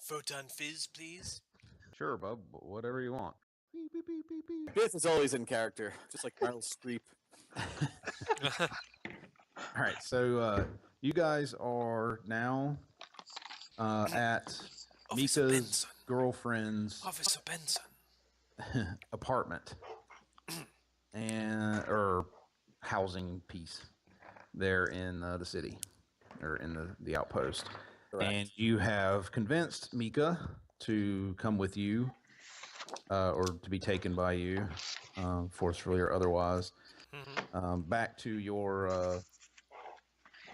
Photon Fizz, please. Sure, bub. Whatever you want. Beep, beep, beep, beep, beep. Biff is always in character, just like Meryl Streep. All right, so you guys are now at Officer Mika's Benson. girlfriend's Officer Benson. apartment or housing piece there in the city or in the outpost. Correct. And you have convinced Mika to come with you or to be taken by you, forcefully or otherwise, back to your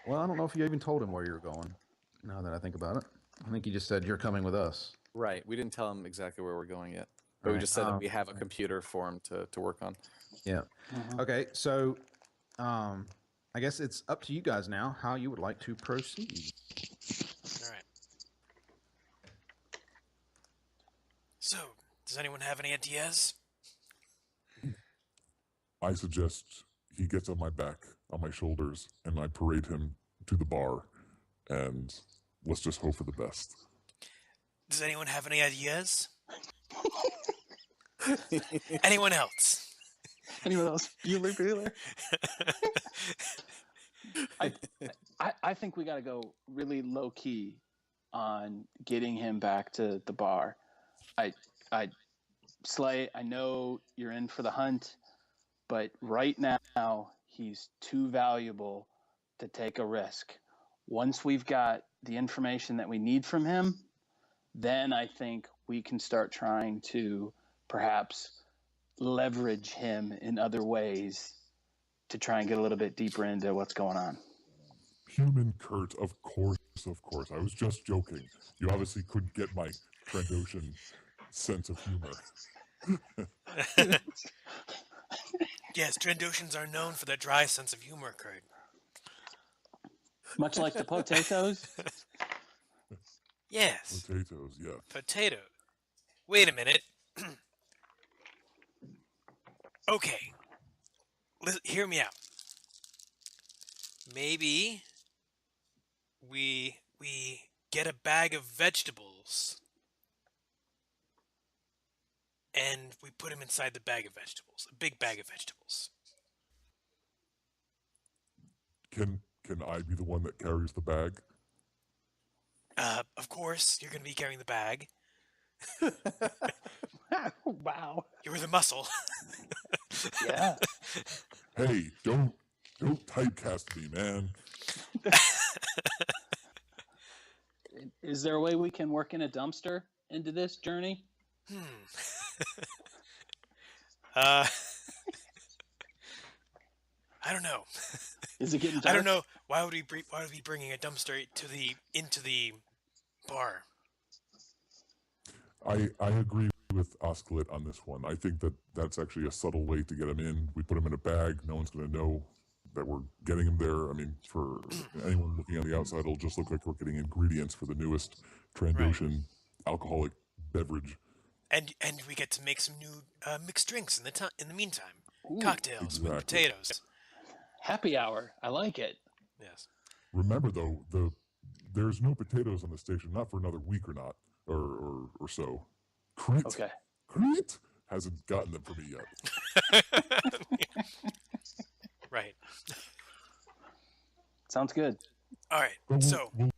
well, I don't know if you even told him where you were going, now that I think about it. I think you just said you're coming with us. Right. We didn't tell him exactly where we're going yet. But we just said that we have a computer for him to work on. Yeah. Okay, so I guess it's up to you guys now how you would like to proceed. All right. So, does anyone have any ideas? I suggest he gets on my back, on my shoulders, and I parade him to the bar, and let's just hope for the best. Does anyone have any ideas? Anyone else? Anyone else? Bueller? I think we got to go really low key on getting him back to the bar. Slay, I know you're in for the hunt, but right now he's too valuable to take a risk. Once we've got the information that we need from him, then I think we can start trying to perhaps leverage him in other ways to try and get a little bit deeper into what's going on. Human Kurt, of course. I was just joking. You obviously couldn't get my Trandoshan sense of humor. Yes, Trandoshans are known for their dry sense of humor, Kurt. Much like the potatoes? Yes. Potatoes, yeah. Potato. Wait a minute. Okay. Hear me out. Maybe we get a bag of vegetables and we put him inside the bag of vegetables. A big bag of vegetables. Can I be the one that carries the bag? Of course, you're going to be carrying the bag. Wow. You're the muscle. Yeah. Hey, don't typecast me, man. Is there a way we can work in a dumpster into this journey? I don't know. Is it getting dark? I don't know. Why would we be bringing a dumpster into the bar? I agree with Osklet on this one. I think that's actually a subtle way to get him in. We put him in a bag. No one's going to know that we're getting him there. I mean, for anyone looking on the outside, it'll just look like we're getting ingredients for the newest Trandoshan alcoholic beverage. And we get to make some new mixed drinks in the meantime. Ooh, Cocktails with potatoes. Happy hour. I like it. Yes. Remember though, there's no potatoes on the station, not for another week or not, or so. Crete hasn't gotten them for me yet. Right. Sounds good. All right. But So we'll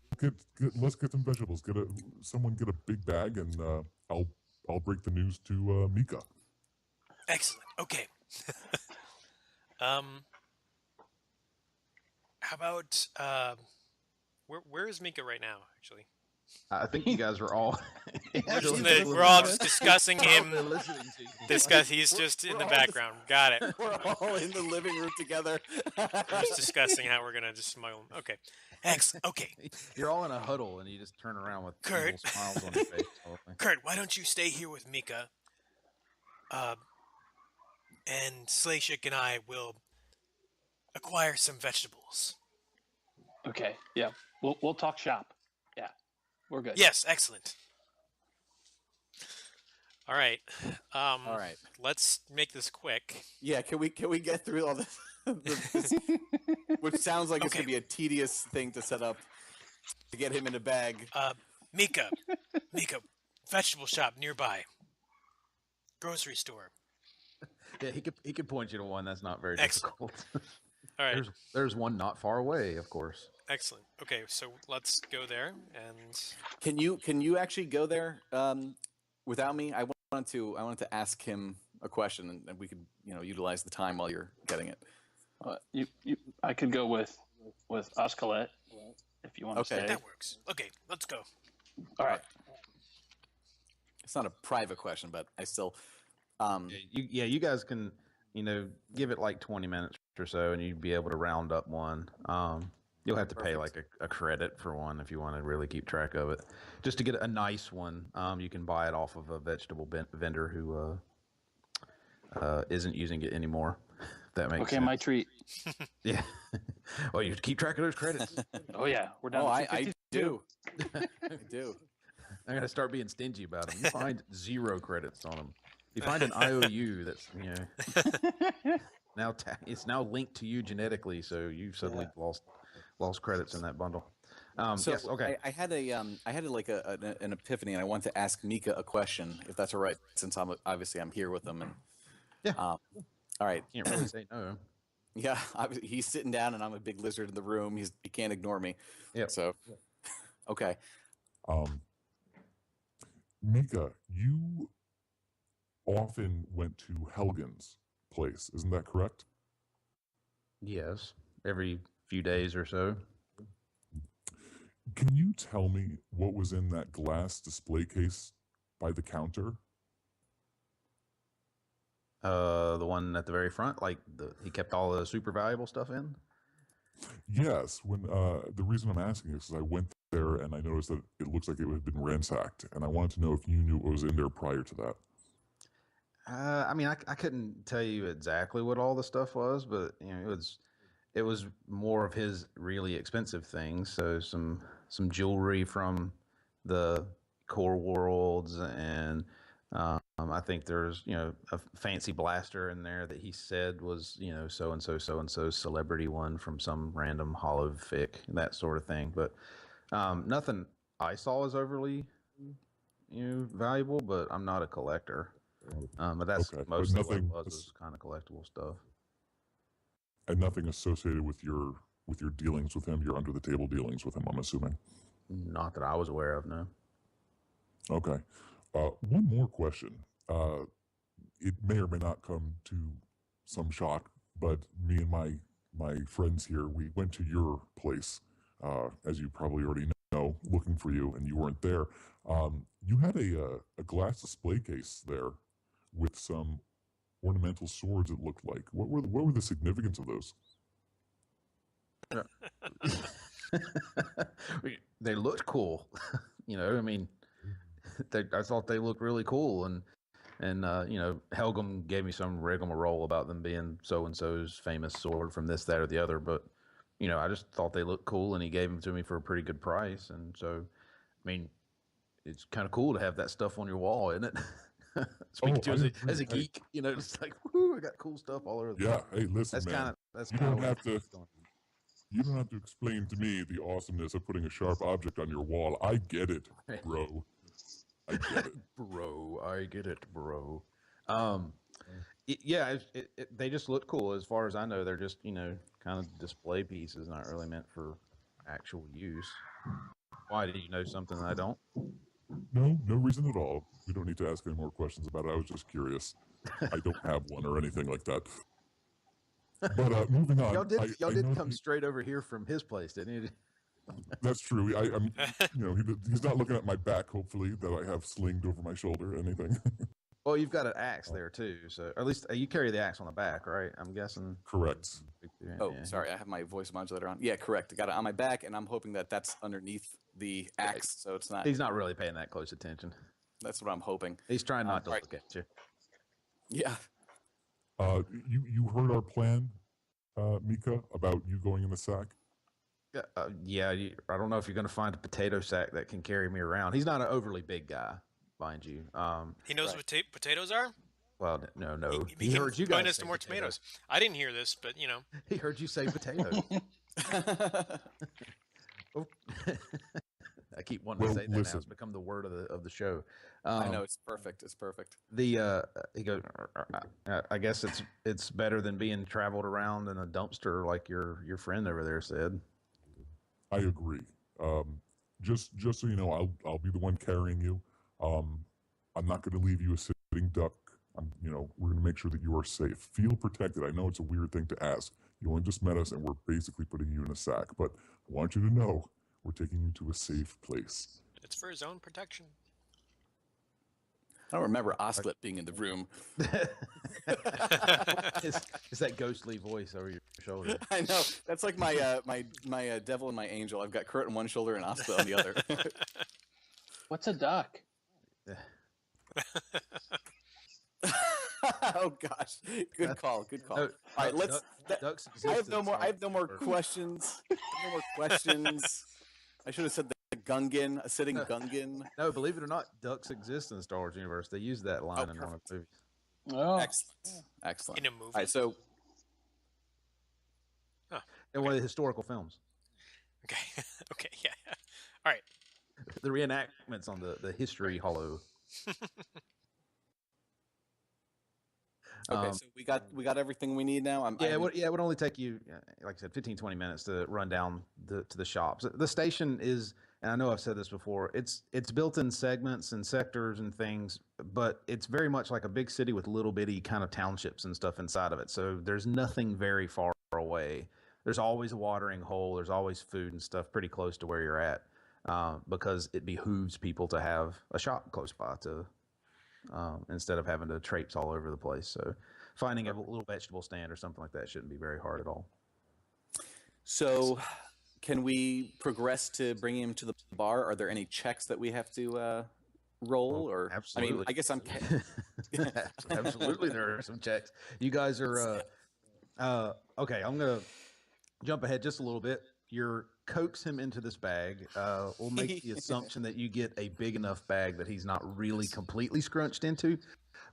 let's get some vegetables. Someone get a big bag, and I'll break the news to Mika. excellent. Okay. How about where is Mika right now? Actually, I think you guys are all. we're all just discussing him. Listening to you. He's just in the background. Got it. We're all in the living room together. We're just discussing how we're gonna just smuggle him. Okay. Okay. You're all in a huddle, and you just turn around with Kurt. little smiles on your face. Kurt, why don't you stay here with Mika? And Slashik and I will acquire some vegetables. Okay. Yeah. We'll talk shop. Yeah. We're good. Yes, excellent. All right. All right. Let's make this quick. Yeah, can we get through all this? Which sounds like it's Okay. gonna be a tedious thing to set up to get him in a bag. Mika, vegetable shop nearby. Grocery store. Yeah, he could point you to one. That's not very Excellent. difficult. All right. There's one not far away, of course. Excellent. Okay, so let's go there. And Can you actually go there without me? I wanted to ask him a question, and we could utilize the time while you're getting it. I could go with Oscalet if you want to stay. that works. Okay, let's go. All right. It's not a private question, but I still. You guys can give it like 20 minutes or so, and you'd be able to round up one. You'll have to pay like a credit for one if you want to really keep track of it. Just to get a nice one, you can buy it off of a vegetable vendor who isn't using it anymore. If that makes sense. My treat. Yeah. Well, you keep track of those credits. Oh yeah, we're down. I do. I do. I'm gonna start being stingy about them. You find 0 credits on them. You find an IOU that's now it's now linked to you genetically, so you suddenly lost credits in that bundle. Yes, okay. I had an epiphany, and I wanted to ask Mika a question, if that's all right, since I'm here with him. And yeah. All right. Can't really say no. Yeah, he's sitting down, and I'm a big lizard in the room. He can't ignore me. Yeah. So, okay. Mika, you often went to Helgen's place, isn't that correct? Yes, every few days or so. Can you tell me what was in that glass display case by the counter? The one at the very front, like he kept all the super valuable stuff in. Yes. When the reason I'm asking is because I went there and I noticed that it looks like it had been ransacked, and I wanted to know if you knew what was in there prior to that. I mean, I couldn't tell you exactly what all the stuff was, but it was more of his really expensive things. So some jewelry from the core worlds, and I think there's a fancy blaster in there that he said was so and so celebrity one from some random holofic, that sort of thing. But nothing I saw is overly valuable. But I'm not a collector. But that's Okay, mostly but nothing what it was kind of collectible stuff. And nothing associated with your dealings with him, your under the table dealings with him, I'm assuming. Not that I was aware of, no. Okay. One more question. It may or may not come to some shock, but me and my friends here, we went to your place, as you probably already know, looking for you, and you weren't there. You had a glass display case there with some ornamental swords, it looked like. What were the significance of those? They looked cool. I mean, I thought they looked really cool, and Helgum gave me some rigmarole about them being so and so's famous sword from this, that, or the other. But I just thought they looked cool, and he gave them to me for a pretty good price. And so, I mean, it's kind of cool to have that stuff on your wall, isn't it? Speaking to as a geek, it's like, woohoo, I got cool stuff all over the place. Hey, listen, man. You don't have to explain to me the awesomeness of putting a sharp object on your wall. I get it, bro. I get it. I get it, bro. They just look cool. As far as I know, they're just, kind of display pieces, not really meant for actual use. Why? Do you know something that I don't? No reason at all. We don't need to ask any more questions about it. I was just curious. I don't have one or anything like that. But moving on. Y'all did come straight over here from his place, didn't you? That's true. I'm he's not looking at my back, hopefully, that I have slinged over my shoulder or anything. Well, you've got an axe there too, so or at least you carry the axe on the back, right? I'm guessing. Correct. Sorry, I have my voice modulator on. Yeah, correct. I got it on my back, and I'm hoping that that's underneath the axe, so it's not. He's not really paying that close attention. That's what I'm hoping. He's trying not to look at you. Yeah. You heard our plan, Mika, about you going in the sack? Yeah. I don't know if you're going to find a potato sack that can carry me around. He's not an overly big guy, mind you. He knows what potatoes are? Well, no. He heard you guys point us to more tomatoes. I didn't hear this, but He heard you say potatoes. I keep wanting to say that now. listen. It's become the word of the show. I know it's perfect. It's perfect. He goes. I guess it's better than being traveled around in a dumpster like your friend over there said. I agree. Just so you know, I'll be the one carrying you. I'm not going to leave you a sitting duck. We're going to make sure that you are safe. Feel protected. I know it's a weird thing to ask. You only just met us, and we're basically putting you in a sack. But I want you to know we're taking you to a safe place. It's for his own protection. I don't remember Osclet being in the room. It's that ghostly voice over your shoulder. I know. That's like my devil and my angel. I've got Kurt on one shoulder and Osclet on the other. What's a duck? Oh gosh, good call. Good call. No, All right, let's. Ducks I have no existence more. I have no more are- questions. No more questions. I should have said the Gungan, a sitting Gungan. No, believe it or not, ducks exist in the Star Wars universe. They use that line in one of the movies. Oh, Excellent. Excellent. In a movie. All right, so In one of the historical films. Okay. Okay. Yeah. All right. The reenactments on the history hollow. okay, so we got everything we need now. It would only take you, like I said, 15, 20 minutes to run down to the shops. The station is, and I know I've said this before, it's built in segments and sectors and things, but it's very much like a big city with little bitty kind of townships and stuff inside of it. So there's nothing very far away. There's always a watering hole. There's always food and stuff pretty close to where you're at, because it behooves people to have a shop close by to instead of having to traipse all over the place. So finding a little vegetable stand or something like that shouldn't be very hard at all. So, can we progress to bringing him to the bar? Are there any checks that we have to roll? Or absolutely. I mean, I guess I'm. Absolutely, there are some checks. You guys are okay. I'm gonna jump ahead just a little bit. You're coax him into this bag. We'll make the assumption that you get a big enough bag that he's not really completely scrunched into,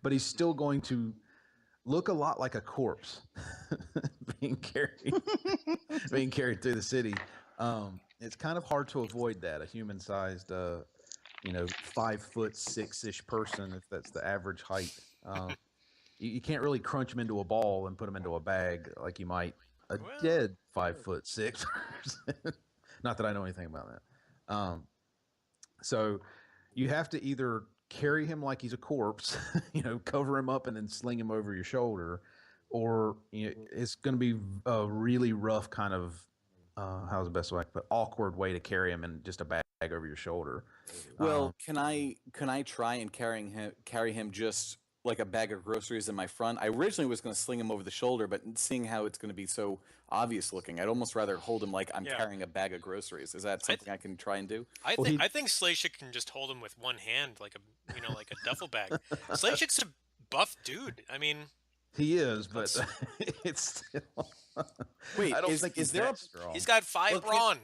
but he's still going to look a lot like a corpse being carried through the city. It's kind of hard to avoid that. A human-sized, 5'6" person, if that's the average height. You can't really crunch him into a ball and put him into a bag like you might a dead 5'6" person. Not that I know anything about that. So you have to either carry him like he's a corpse, cover him up and then sling him over your shoulder, or it's going to be a really rough kind of how's the best way, but awkward way to carry him in just a bag over your shoulder. Well, can I try and carry him just like a bag of groceries in my front? I originally was going to sling him over the shoulder, but seeing how it's going to be so obvious looking, I'd almost rather hold him like I'm carrying a bag of groceries. Is that something I can try and do? I think Slashik can just hold him with one hand, like a duffel bag. Slashik's a buff dude. I mean, he is, but it's still. Wait, I don't think is there strong. He's got 5 brawn.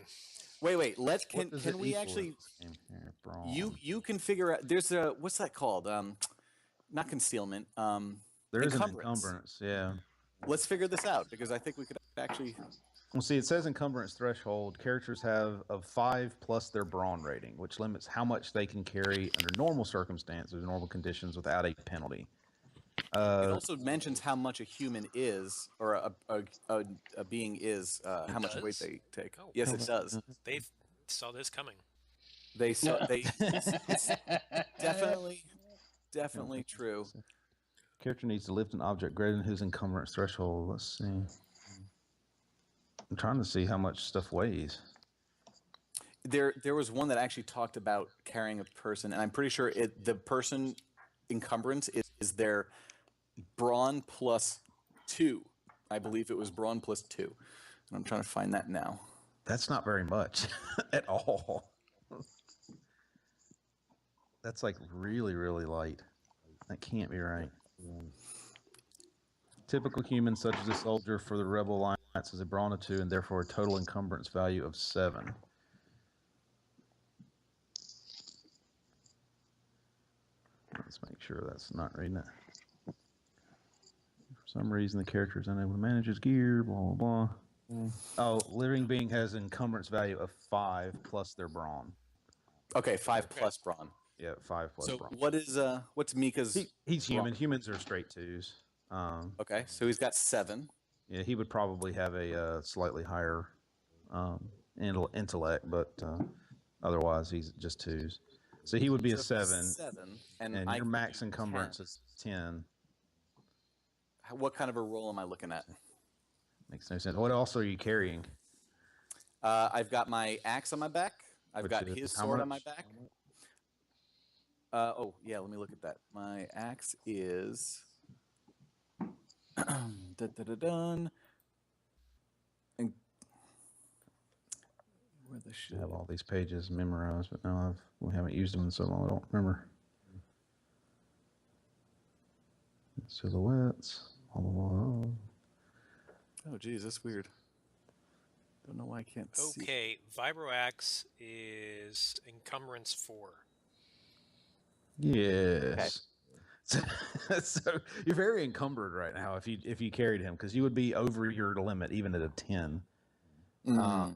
Wait. Can we actually? You can figure out. There's a what's that called? Not concealment. There is an encumbrance. Yeah. Let's figure this out because I think we could actually. Well, see, it says encumbrance threshold. Characters have of 5 plus their brawn rating, which limits how much they can carry under normal circumstances, normal conditions, without a penalty. It also mentions how much a human is, or a being is, how much weight they take. Oh. Yes, it does. They saw this coming. They saw. It's definitely true. Character needs to lift an object greater than his encumbrance threshold. Let's see. I'm trying to see how much stuff weighs. There was one that actually talked about carrying a person, and I'm pretty sure the person encumbrance is their brawn plus 2. I believe it was brawn plus 2. And I'm trying to find that now. That's not very much at all. That's like really, really light. That can't be right. Typical human, such as a soldier for the Rebel Alliance, is a brawn of 2 and therefore a total encumbrance value of 7. Let's make sure that's not reading it. For some reason, the character is unable to manage his gear, blah, blah, blah. Oh, living being has an encumbrance value of 5 plus their brawn. Okay, 5 Okay. plus brawn. Yeah, 5 plus So brawn. what's Mika's? He's human. brawn? Humans are straight 2s. Okay, so he's got 7. Yeah, he would probably have a slightly higher intellect, but otherwise he's just 2s. So he would be a So if he's 7, 7, and and I your can max do encumbrance 10. is 10. What kind of a roll am I looking at? Makes no sense. What else are you carrying? I've got my axe on my back. I've Which got is his how sword on my much? back. Oh yeah, let me look at that. My axe is dun. And where the I shit? have all these pages memorized, but now we haven't used them in so long I don't remember. Silhouettes. Oh, Oh geez, that's weird. Don't know why I can't see. Okay, Vibroaxe is encumbrance 4. yes. So you're very encumbered right now if you carried him, because you would be over your limit even at a 10. I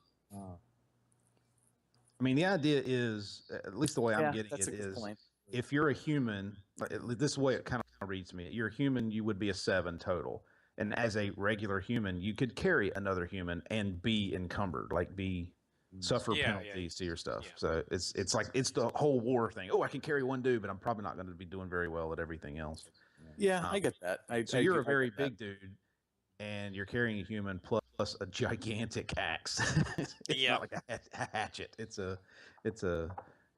mean, the idea is, at least the way I'm getting that's it a good is, point. if you're a human, this is the way it kind of reads to me. You're a human, you would be a 7 total. And as a regular human, you could carry another human and be encumbered, like suffer penalties to your stuff. Yeah. So it's like it's the whole war thing. Oh, I can carry one dude, but I'm probably not going to be doing very well at everything else. Yeah, I get that. So you're a very big dude, and you're carrying a human plus a gigantic axe. It's not like a hatchet.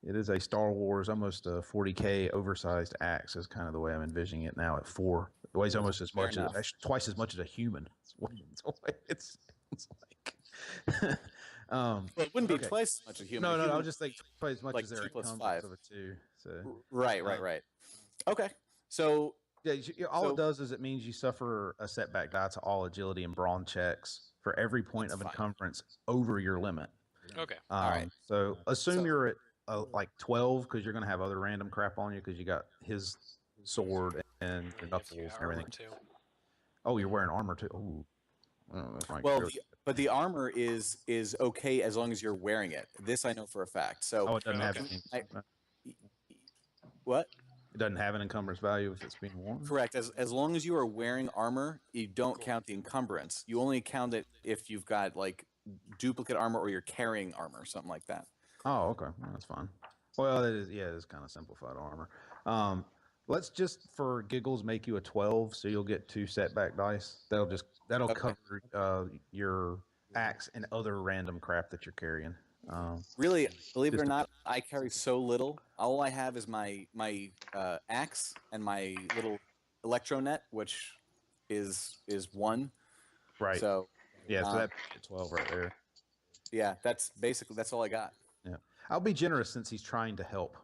It is a Star Wars, almost a 40K oversized axe is kind of the way I'm envisioning it now at 4. It weighs almost as much as, actually twice as much as a human. It's like. Well, it wouldn't be twice as much a human. No, I would just think twice as much like as their 2 plus encumbrance 5. of a 2. So Right. Okay, so yeah, all it does is it means you suffer a setback die to all agility and brawn checks for every point of encumbrance over your limit. Okay. All right. So assume you're at like 12, because you're going to have other random crap on you because you got his sword and your knuckles and everything. Too. Oh, you're wearing armor too. Ooh. I don't know if I Well, but the armor is okay as long as you're wearing it. This I know for a fact. So it doesn't have any. What? It doesn't have an encumbrance value if it's being worn? Correct. As long as you are wearing armor, you don't count the encumbrance. You only count it if you've got like duplicate armor or you're carrying armor, something like that. Oh, okay. Well, that's fine. Well, it is kind of simplified armor. Let's just, for giggles, make you a 12, so you'll get 2 setback dice. That'll cover your axe and other random crap that you're carrying. Really, believe it or not, I carry so little. All I have is my axe and my little electro net, which is 1. Right. So yeah, so that's 12 right there. Yeah, that's all I got. Yeah, I'll be generous since he's trying to help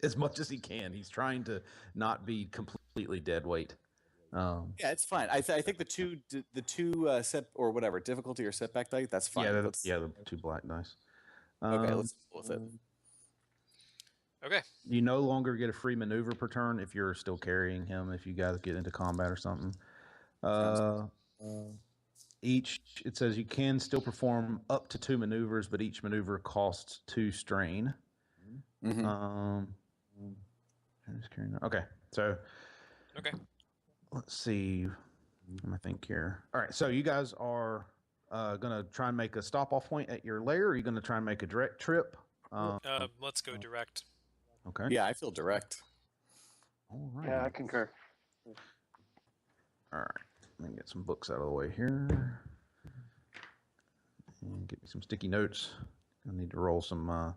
as much as he can. He's trying to not be completely dead weight. Yeah, it's fine. I think the two set or whatever difficulty or setback die, that's fine. Yeah, the 2 black dice. Okay, let's deal with it. Okay. You no longer get a free maneuver per turn if you're still carrying him. If you guys get into combat or something. It says you can still perform up to 2 maneuvers, but each maneuver costs 2 strain. Okay, so let's see. Let me think here. All right, so you guys are gonna try and make a stop-off point at your lair. Or are you gonna try and make a direct trip? Let's go direct. Okay. Yeah, I feel direct. All right. Yeah, I concur. All right. Let me get some books out of the way here. And get me some sticky notes. I need to roll some.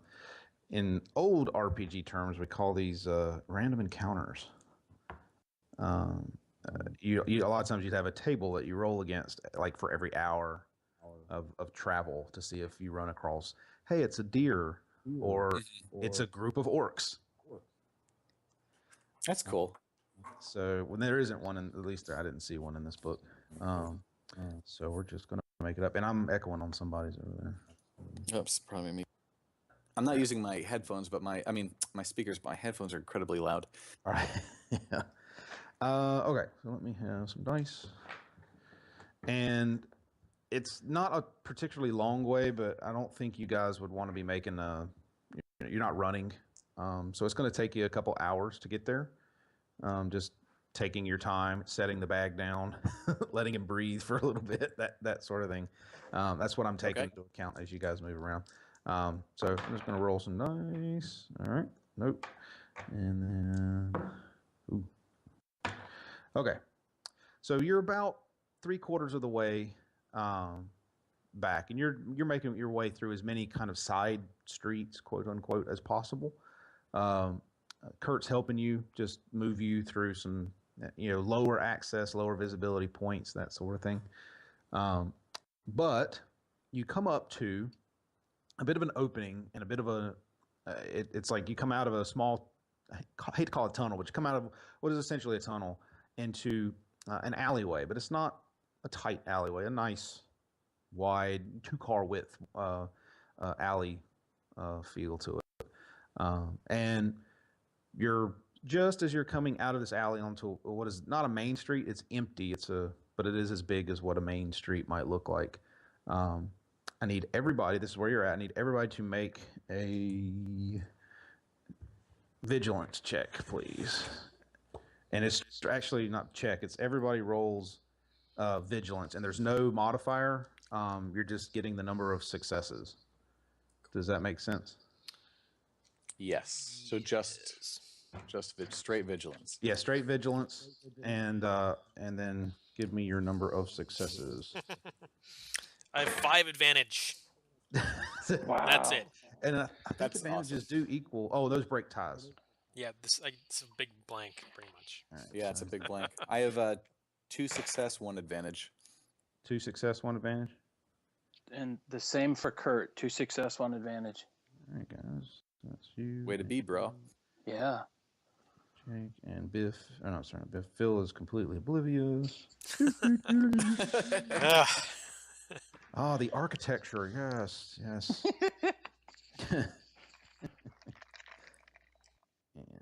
In old RPG terms, we call these random encounters. You a lot of times you'd have a table that you roll against, like for every hour of travel, to see if you run across, hey, it's a deer, or it's a group of orcs. That's cool. So when there isn't one, at least I didn't see one in this book. So we're just gonna make it up, and I'm echoing on somebody's over there. Oops, probably me. I'm not using my headphones, but my speakers. But my headphones are incredibly loud. All right. Yeah. Okay, so let me have some dice. And it's not a particularly long way, but I don't think you guys would want to be making not running, so it's going to take you a couple hours to get there. Just taking your time, setting the bag down, letting him breathe for a little bit, that sort of thing. That's what I'm taking into account as you guys move around. So I'm just going to roll some dice. All right. Nope. And then, ooh. Okay. So you're about 3/4 of the way back, and you're making your way through as many kind of side streets, quote unquote, as possible. Kurt's helping you just move you through some, lower access, lower visibility points, that sort of thing. But you come up to a bit of an opening and a bit of a, it's like you come out of a small, I hate to call it a tunnel, but you come out of what is essentially a tunnel into an alleyway, but it's not a tight alleyway, a nice, wide, 2-car width alley feel to it. And you're just as you're coming out of this alley onto what is not a main street. It's empty. But it is as big as what a main street might look like. I need everybody. This is where you're at. I need everybody to make a vigilance check, please. And it's actually not check. It's everybody rolls vigilance, and there's no modifier. You're just getting the number of successes. Does that make sense? Yes. So just straight vigilance. Yeah, straight vigilance, and then give me your number of successes. I have 5 advantage. Wow. That's it. And I think advantages do equal. Oh, those break ties. Yeah, it's a big blank, pretty much. Right, Yeah, it's a big blank. I have 2 success, 1 advantage. 2 success, 1 advantage. And the same for Kurt. 2 success, 1 advantage. All right, guys. That's you. Way to be, bro. Yeah. Jake and Biff. Oh, no, sorry, Biff. Phil is completely oblivious. Oh, the architecture. Yes, yes. And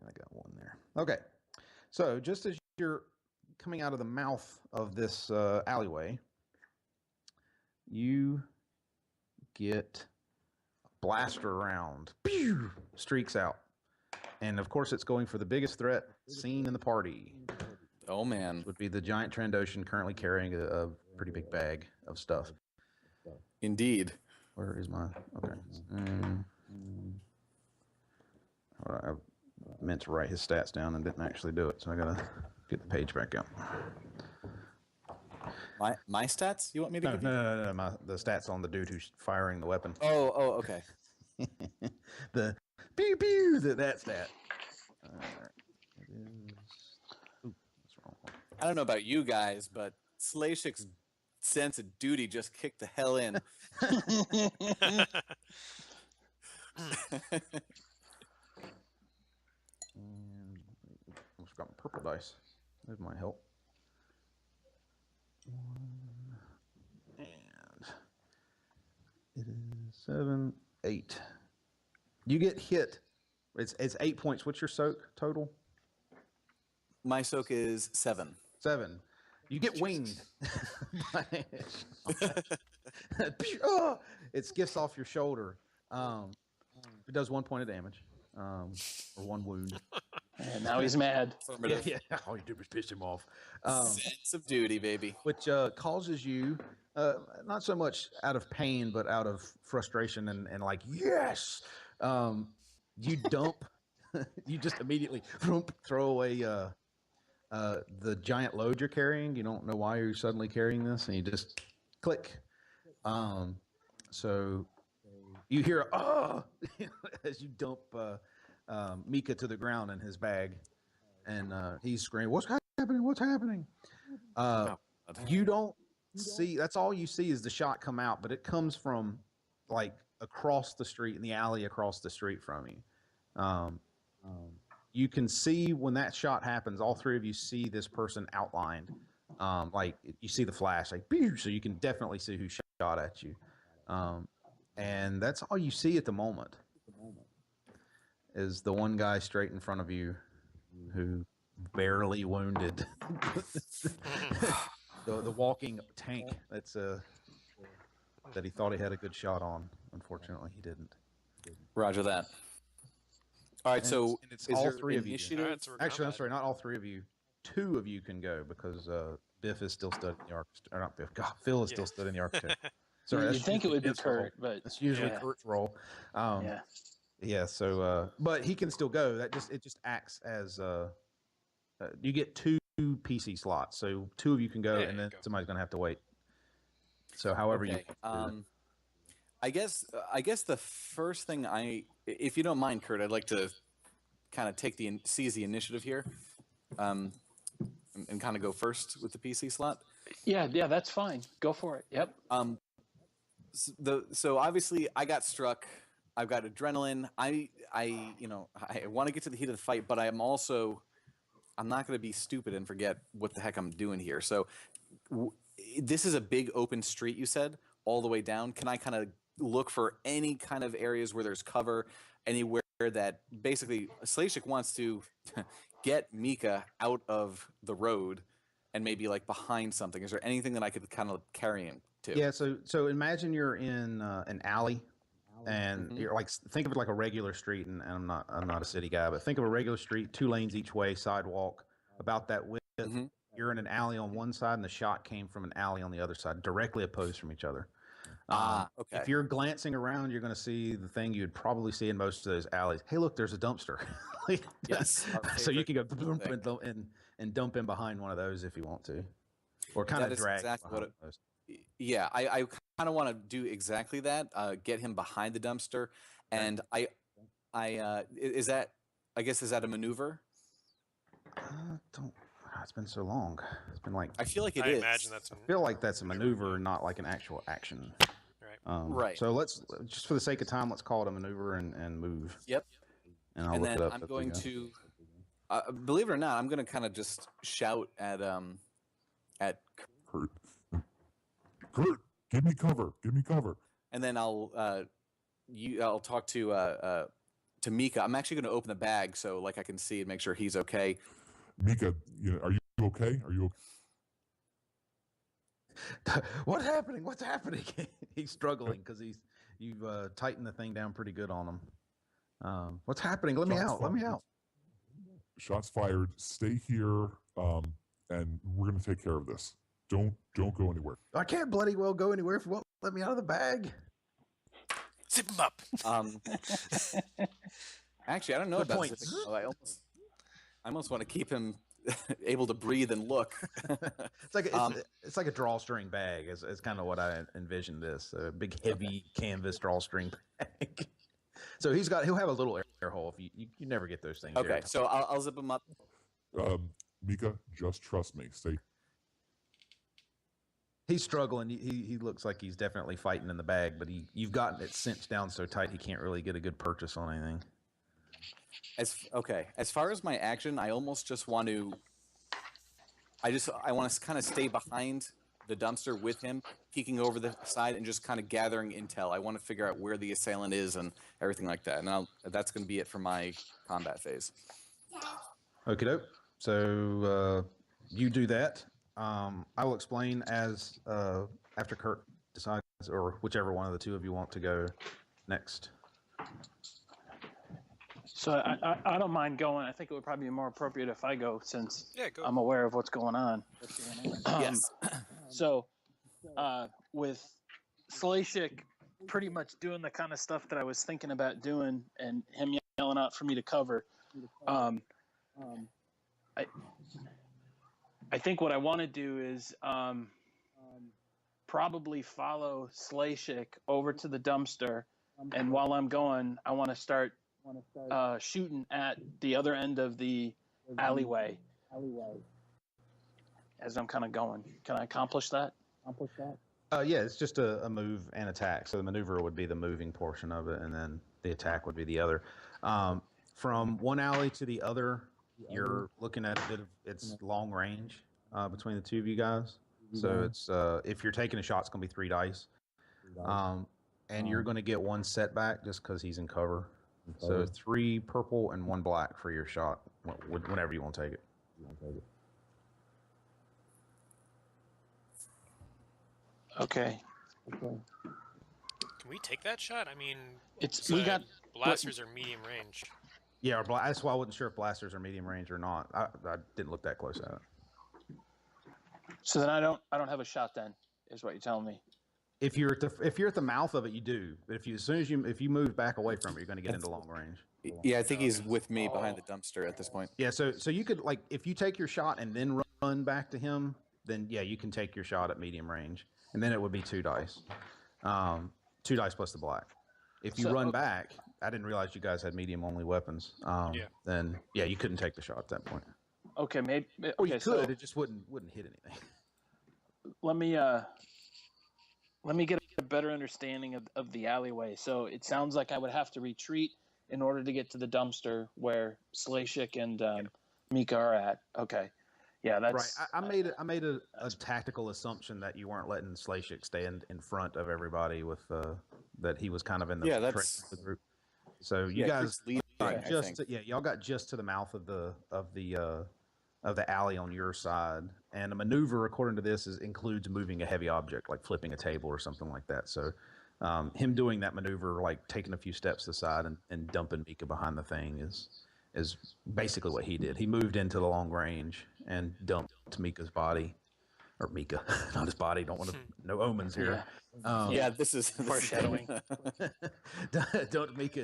I got 1 there. Okay. So just as you're coming out of the mouth of this alleyway, you get a blaster round. Pew! Streaks out. And of course, it's going for the biggest threat seen in the party. Oh, man. This would be the giant Trandoshan currently carrying a pretty big bag of stuff. Indeed. Where is my... Okay. I meant to write his stats down and didn't actually do it, so I gotta get the page back up. My stats? You want me to give you? No. The stats on the dude who's firing the weapon. Oh, okay. The pew pew, that stat. All right. It is... Ooh, that's the wrong one. I don't know about you guys, but Slashik's sense of duty just kicked the hell in. And almost got my purple dice. That might help. 1 and it is 7, 8. You get hit. It's 8 points. What's your soak total? My soak is 7. 7. You get winged. It skiffs off your shoulder. It does 1 point of damage, or 1 wound. And now he's mad. Yeah. All you did was piss him off. Sense of duty, baby. Which causes you, not so much out of pain, but out of frustration and like, yes! You dump, you just immediately throw away the giant load you're carrying. You don't know why you're suddenly carrying this, and you just click. So you hear as you dump Mika to the ground in his bag, and he's screaming, "What's happening? What's happening?" You don't see. That's all you see is the shot come out, but it comes from like across the street in the alley across the street from you. You can see when that shot happens, all 3 of you see this person outlined. Like you see the flash, like, pew! So you can definitely see who shot at you. And that's all you see at the moment is the one guy straight in front of you who barely wounded. the walking tank that's that he thought he had a good shot on. Unfortunately, he didn't. Roger that. All right, so and it's is all there three of you. initiative? All right, so we're Actually, I'm combat. sorry, not all three of you. Two of you can go because Biff is still studying the architect. Or not Biff. God, Phil is still studying the architect. Sorry, You'd that's think it usually would be Biff's role. Kurt, but That's usually yeah. Kurt's role. Yeah. Yeah. So, but he can still go. It just acts as you get two PC slots, so two of you can go, Yeah, and you then go. somebody's gonna have to wait. So, however you. Okay. I guess the first thing if you don't mind, Kurt, I'd like to kind of seize the initiative here, and kind of go first with the PC slot. Yeah, that's fine. Go for it. Yep. So obviously I got struck. I've got adrenaline. I want to get to the heat of the fight, but I'm not going to be stupid and forget what the heck I'm doing here. So this is a big open street, you said, all the way down. Can I kind of look for any kind of areas where there's cover, anywhere that basically Slashik wants to get Mika out of the road and maybe like behind something? Is there anything that I could kind of carry him to? Yeah. So imagine you're in an alley, and you're like, think of it like a regular street. And I'm not a city guy, but think of a regular street, 2 lanes each way, sidewalk, about that width. You're in an alley on one side, and the shot came from an alley on the other side, directly opposed from each other. Okay. If you're glancing around, you're going to see the thing you'd probably see in most of those alleys. Hey, look, there's a dumpster. Yes. So you can go and dump in behind one of those if you want to, or kind of drag. Exactly what yeah, I kind of want to do exactly that. Get him behind the dumpster, and is that a maneuver? It's been so long. It's been like I feel like it I is. imagine that's. I feel like that's a maneuver, not like an actual action. Right. Right. So let's just for the sake of time, let's call it a maneuver and move. Yep. And I'll And look then it up. I'm going to, believe it or not, I'm going to kind of just shout at Kurt. Kurt, give me cover. Give me cover. and then I'll talk to Mika. I'm actually going to open the bag so like I can see and make sure he's okay. Mika, are you okay? Are you okay? What's happening? What's happening? He's struggling because you've tightened the thing down pretty good on him. What's happening? Let me out. Let me out. Shots fired. Stay here, and we're gonna take care of this. Don't go anywhere. I can't bloody well go anywhere if you won't let me out of the bag. Zip him up. Actually, I don't know Good about point. zipping. I almost want to keep him able to breathe and look. It's like a drawstring bag. Is kind of what I envisioned this. A big heavy canvas drawstring bag. So he'll have a little air hole. If you never get those things. Okay, Jared. so I'll zip him up. Mika, just trust me. Stay. He's struggling. He looks like he's definitely fighting in the bag, but you've gotten it cinched down so tight he can't really get a good purchase on anything. As far as my action, I almost just want to. I want to kind of stay behind the dumpster with him, peeking over the side and just kind of gathering intel. I want to figure out where the assailant is and everything like that. And that's going to be it for my combat phase. Okie doke. So you do that. I will explain as after Kurt decides, or whichever one of the two of you want to go next. So I don't mind going. I think it would probably be more appropriate if I go since Go. I'm aware of what's going on. Yes. So with Slashik pretty much doing the kind of stuff that I was thinking about doing and him yelling out for me to cover, I think what I want to do is probably follow Slashik over to the dumpster, and while I'm going, I want to start shooting at the other end of the alleyway as I'm kind of going. Can I accomplish that? Yeah, it's just a move and attack. So the maneuver would be the moving portion of it, and then the attack would be the other. From one alley to the other, you're looking at a bit of it's long range between the two of you guys. So it's if you're taking a shot, it's going to be 3 dice, and you're going to get 1 setback just because he's in cover. So 3 purple and 1 black for your shot, whenever you want to take it. Okay. Can we take that shot? I mean, We got blasters are medium range. Yeah, that's why I wasn't sure if blasters are medium range or not. I didn't look that close at it. So then I don't have a shot then, is what you're telling me. If you're at the mouth of it, you do. But if you move back away from it, you're going to get into long range. Yeah, I think he's with me behind the dumpster at this point. Yeah, so you could, like, if you take your shot and then run back to him, then yeah, you can take your shot at medium range, and then it would be 2 dice, 2 dice plus the black. If you run back, I didn't realize you guys had medium only weapons. Then yeah, you couldn't take the shot at that point. Okay, maybe. Or you could, it just wouldn't hit anything. Let me get a better understanding of the alleyway. So it sounds like I would have to retreat in order to get to the dumpster where Slashik and Mika are at. Okay. Yeah, that's right. I made a tactical assumption that you weren't letting Slashik stand in front of everybody with that he was kind of in the that's the group. So you guys leading, y'all got just to the mouth of the alley on your side, and a maneuver according to this includes moving a heavy object like flipping a table or something like that. So him doing that maneuver, like taking a few steps to the side and dumping Mika behind the thing is basically what he did. He moved into the long range and dumped Mika's body, or Mika, not his body. Don't want to no omens here. This is foreshadowing. Dumped Mika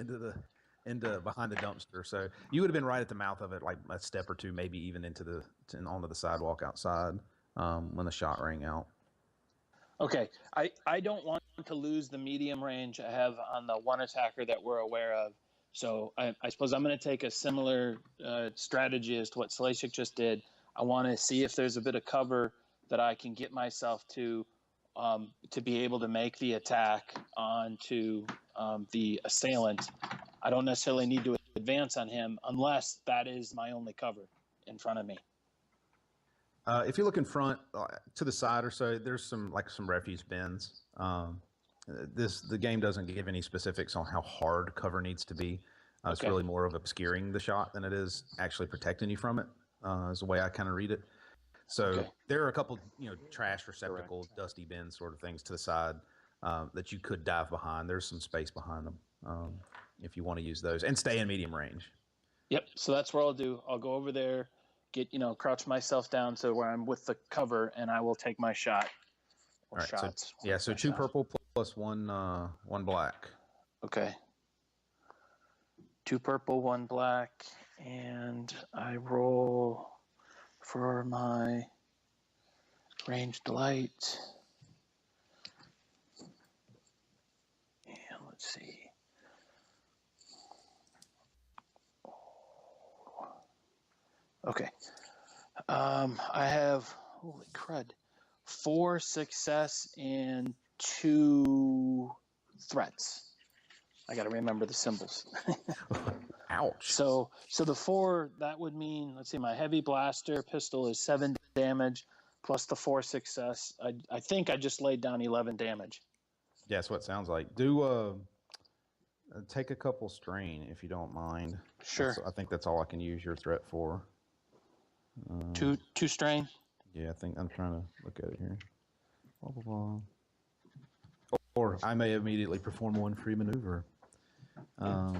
into behind the dumpster. So you would have been right at the mouth of it, like a step or two, maybe even onto the sidewalk outside when the shot rang out. Okay, I don't want to lose the medium range I have on the one attacker that we're aware of. So I suppose I'm going to take a similar strategy as to what Slashik just did. I want to see if there's a bit of cover that I can get myself to be able to make the attack onto the assailant. I don't necessarily need to advance on him unless that is my only cover in front of me. If you look in front to the side or so, there's some refuse bins. The game doesn't give any specifics on how hard cover needs to be. It's really more of obscuring the shot than it is actually protecting you from it. Is the way I kind of read it. So there are a couple, trash receptacle, dusty bins sort of things to the side that you could dive behind. There's some space behind them if you want to use those and stay in medium range. Yep. So that's what I'll do. I'll go over there, crouch myself down so where I'm with the cover, and I will take my shot. All right. Shots. So 2 purple plus 1 black. Okay. 2 purple, 1 black, and I roll for my ranged light. And let's see. Okay. I have, holy crud, 4 success and 2 threats. I got to remember the symbols. Ouch. So the 4, that would mean, let's see, my heavy blaster pistol is 7 damage plus the 4 success. I think I just laid down 11 damage. Yeah, that's what it sounds like. Do take a couple strain if you don't mind. Sure. I think that's all I can use your threat for. 2 strain? Yeah, I think I'm trying to look at it here. Blah, blah, blah. Or I may immediately perform 1 free maneuver. I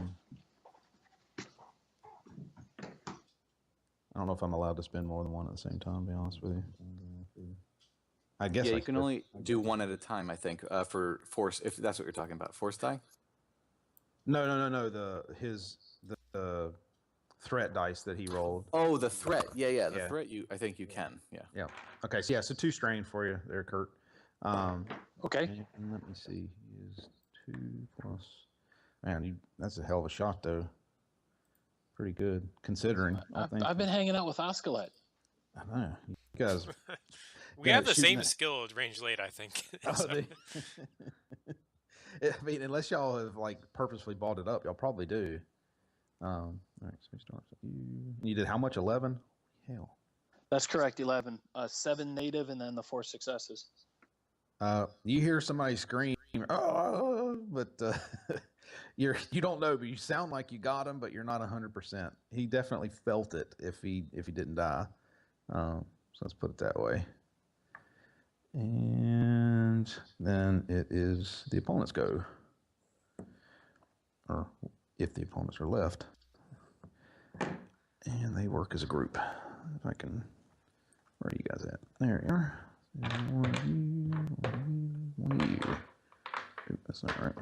don't know if I'm allowed to spend more than 1 at the same time, to be honest with you. I guess you can only do 1 at a time, I think, for force, if that's what you're talking about. Force die? No. The threat dice that he rolled. Oh, the threat. Yeah. The threat, I think you can. Yeah. Okay, so 2 strain for you there, Kurt. Okay. And let me see. He is 2 plus. Man, that's a hell of a shot, though. Pretty good, considering. I've been hanging out with Oscalet. I know. You guys. We have the same skill at range late, I think. I mean, unless y'all have purposefully balled it up, y'all probably do. All right, so we start with you. You did how much? 11? Hell. That's correct. 11. 7 native, and then the 4 successes. You hear somebody scream, "Oh!" But you don't know, but you sound like you got him, but you're not 100%. He definitely felt it if he didn't die. So let's put it that way. And then it is the opponent's go, or if the opponents are left. And they work as a group. If I can... Where are you guys at? There you are. One of you, one of you. Oop, that's not right.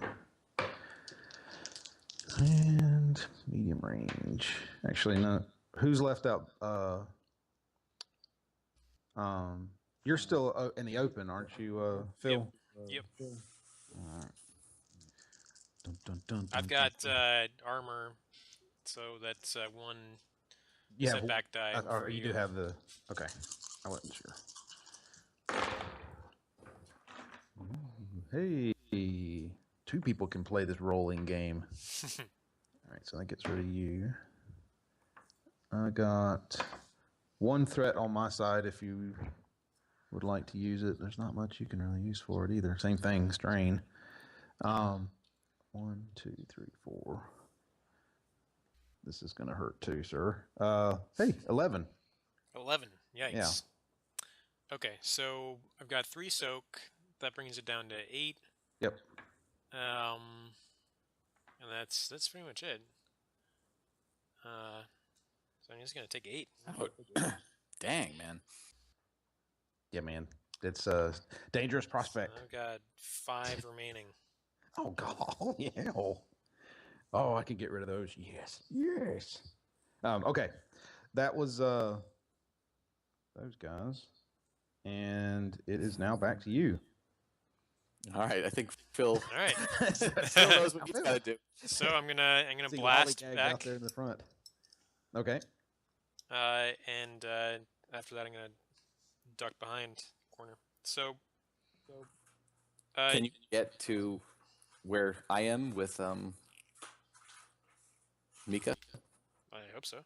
And medium range. Actually, no. Who's left out? You're still in the open, aren't you, Phil? Yep. All right. Dun, dun, dun, I've dun, got dun. armor, so that's one You have, setback die. or for you do have the... Okay. I wasn't sure. Hey, 2 people can play this rolling game. All right, so that gets rid of you. I got 1 threat on my side if you would like to use it. There's not much you can really use for it either. Same thing, strain. 1, 2, 3, 4. This is going to hurt too, sir. Hey, 11. 11. Yikes. Yeah. Okay, so I've got 3 soak. That brings it down to 8. Yep. And that's pretty much it. So I'm just gonna take 8. Oh, dang, man. Yeah, man. It's a dangerous prospect. I've got 5 remaining. Oh, God. Yeah. Oh, I can get rid of those. Yes. Yes. Okay. That was those guys. And it is now back to you. All right, I think Phil All right. Phil knows what he's got to do. So I'm gonna See blast Lollygag back. out there in the front. Okay. And after that, I'm gonna duck behind corner. So, Can you get to where I am with Mika? I hope so.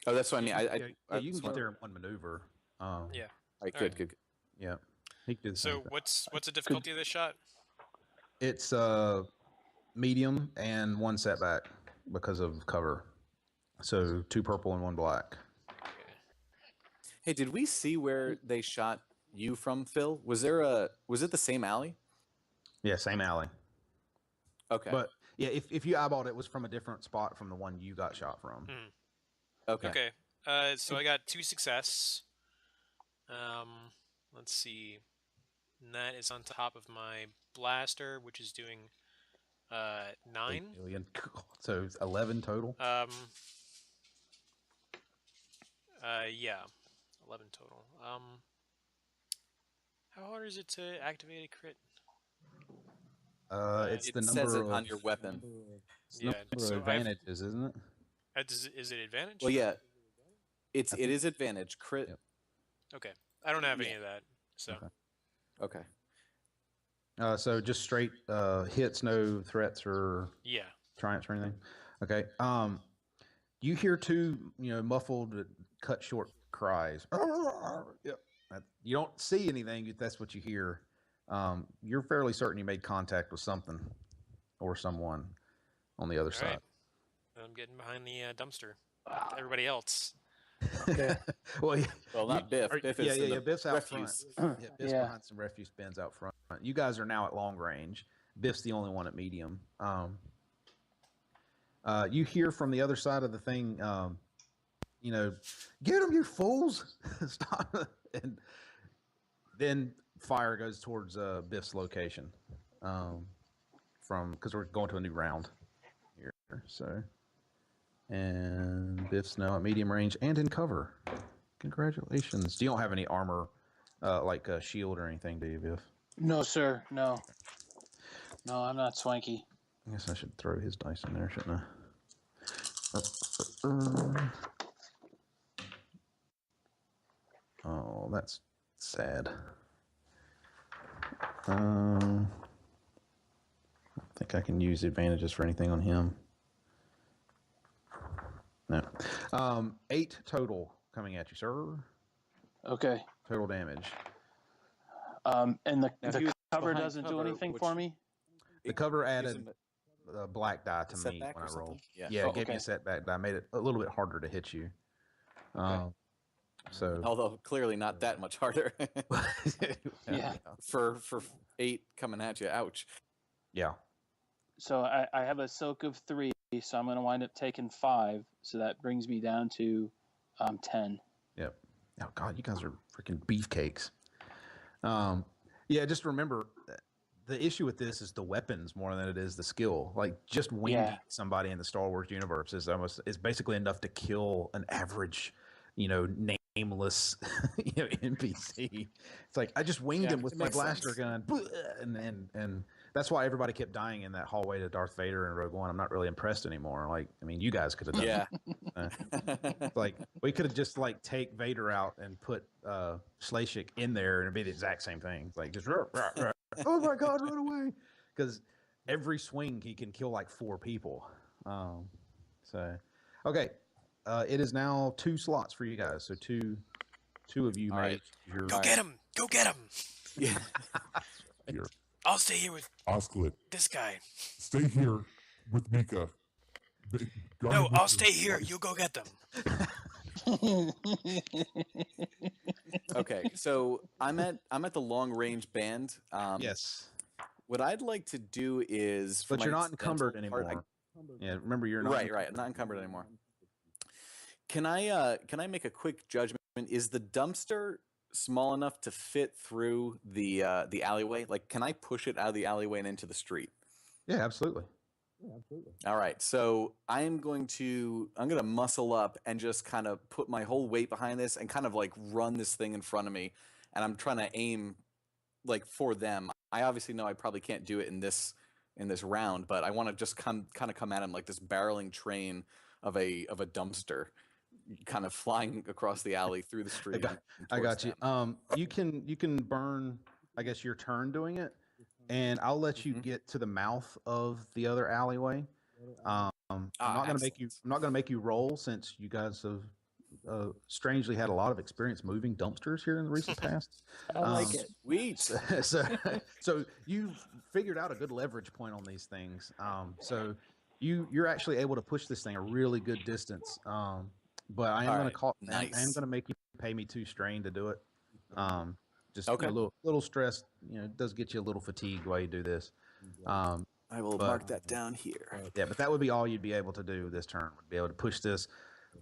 Oh, that's what I mean. Yeah, you can get there in one maneuver. Yeah. All right, All good, right. good. Yeah. He can do the So same thing. what's the difficulty of this shot? It's medium and 1 setback because of cover. So 2 purple and 1 black. Okay. Hey, did we see where they shot you from, Phil? Was it the same alley? Yeah, same alley. Okay. But yeah, if you eyeballed it, was from a different spot from the one you got shot from. Okay. Okay. So I got 2 success. Let's see. And that is on top of my blaster, which is doing 9. 8 million. So 11 total. Yeah, 11 total. How hard is it to activate a crit? It's It the number says it of, on your weapon. Yeah. number of So advantages, isn't it? is it advantage? Well, yeah, it is advantage crit. Yep. Okay. I don't have any of that. So. Okay. Okay. So just straight hits, no threats or Yeah. triumphs or anything. Okay. You hear 2, muffled, cut short cries. Yep. You don't see anything. That's what you hear. You're fairly certain you made contact with something or someone on the other All side. right. I'm getting behind the dumpster. Everybody else. Okay. Well, Not Biff. Biff is in the Biff's out refuse. front. Yeah, Biff's Yeah. behind some refuse bins out front. You guys are now at long range. Biff's the only one at medium. You hear from the other side of the thing, get them, you fools! Stop! And then fire goes towards Biff's location, because we're going to a new round here. So, and Biff's now at medium range and in cover. Congratulations! You don't have any armor, like a shield or anything, do you, Biff? No, sir. No. No, I'm not swanky. I guess I should throw his dice in there, shouldn't I? Oh, that's sad. I don't think I can use advantages for anything on him. No. 8 total coming at you, sir. Okay. Total damage. And the Now, he the was cover behind doesn't do cover, anything which- for me. The cover Gives added him a black die to a me setback when or I rolled. something? Yeah. Yeah, Oh, it gave me okay. a setback die. Made it a little bit harder to hit you. So Although clearly not that much harder Yeah. for 8 coming at you. Ouch. Yeah. So I have a soak of 3. so I'm going to wind up taking 5. So that brings me down to 10. Yep. Oh God, you guys are freaking beefcakes. Yeah, just remember the issue with this is the weapons more than it is the skill. Like just winging somebody in the Star Wars universe is basically enough to kill an average, nameless, NPC. It's like I just winged him with my blaster gun, and that's why everybody kept dying in that hallway to Darth Vader and Rogue One. I'm not really impressed anymore. Like, I mean, you guys could have done it. Like we could have just take Vader out and put Slashik in there and it'd be the exact same thing. It's like just oh my God, run away! Because every swing he can kill like 4 people. So okay. It is now 2 slots for you guys. So two of you may. Go get him! Go get him! Yeah. Here. I'll stay here with Osclet. this guy. Stay here with Mika. No, I'll stay here. You go get them. Okay, so I'm at the long range band. Yes. What I'd like to do is, but you're not encumbered anymore. Yeah, remember you're not right. I'm not encumbered anymore. Can I make a quick judgment? Is the dumpster small enough to fit through the alleyway? Like, can I push it out of the alleyway and into the street? Yeah, absolutely. All right, so I'm gonna muscle up and just kind of put my whole weight behind this and kind of run this thing in front of me, and I'm trying to aim for them. I obviously know I probably can't do it in this round, but I want to just come at him like this barreling train of a dumpster, kind of flying across the alley through the street. I got you. You can burn, I guess, your turn doing it, and I'll let you get to the mouth of the other alleyway. I'm not gonna make you roll, since you guys have strangely had a lot of experience moving dumpsters here in the recent past. I like it. Sweet. So you figured out a good leverage point on these things. So you're actually able to push this thing a really good distance. But I am going to call. Nice. I am going to make you pay me 2 strain to do it. Just a little stress. It does get you a little fatigued while you do this. I will mark that down here. Yeah, but that would be all you'd be able to do this turn. Would be able to push this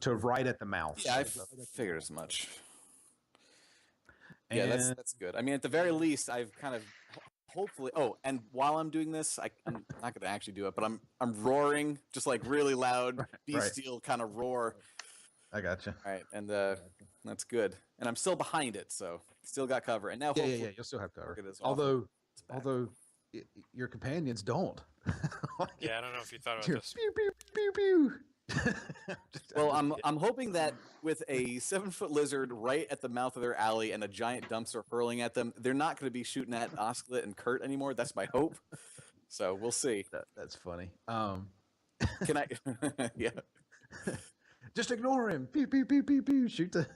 to right at the mouth. Yeah, I figured as much. Yeah, that's good. I mean, at the very least, I've kind of hopefully. Oh, and while I'm doing this, I'm not going to actually do it, but I'm roaring just really loud, bestial kind of roar. I gotcha. All right, and that's good. And I'm still behind it, so still got cover. And now, yeah, you'll still have cover. Although your companions don't. Yeah, I don't know if you thought about this. Pew, pew, pew, pew. Well, I'm hoping that with a 7-foot lizard right at the mouth of their alley and a giant dumpster hurling at them, they're not going to be shooting at Osclet and Kurt anymore. That's my hope. So we'll see. That's funny. Can I? Yeah. Just ignore him. Pew, pew, pew, pew, pew. Shoot the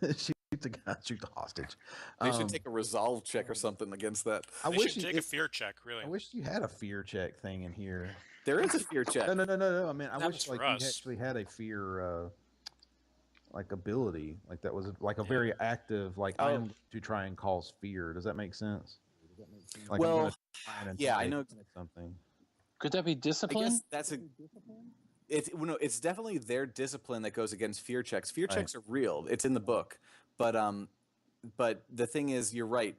guy. Shoot the hostage. They should take a resolve check or something against that. They should take a fear check. Really. I wish you had a fear check thing in here. There is a fear check. No. I mean, I wish you actually had a fear ability, that was a very active, I am to try and cause fear. Does that make sense? I know something. Could that be discipline? I guess that's it's definitely their discipline that goes against fear checks. Fear checks are real. It's in the book, but the thing is, you're right.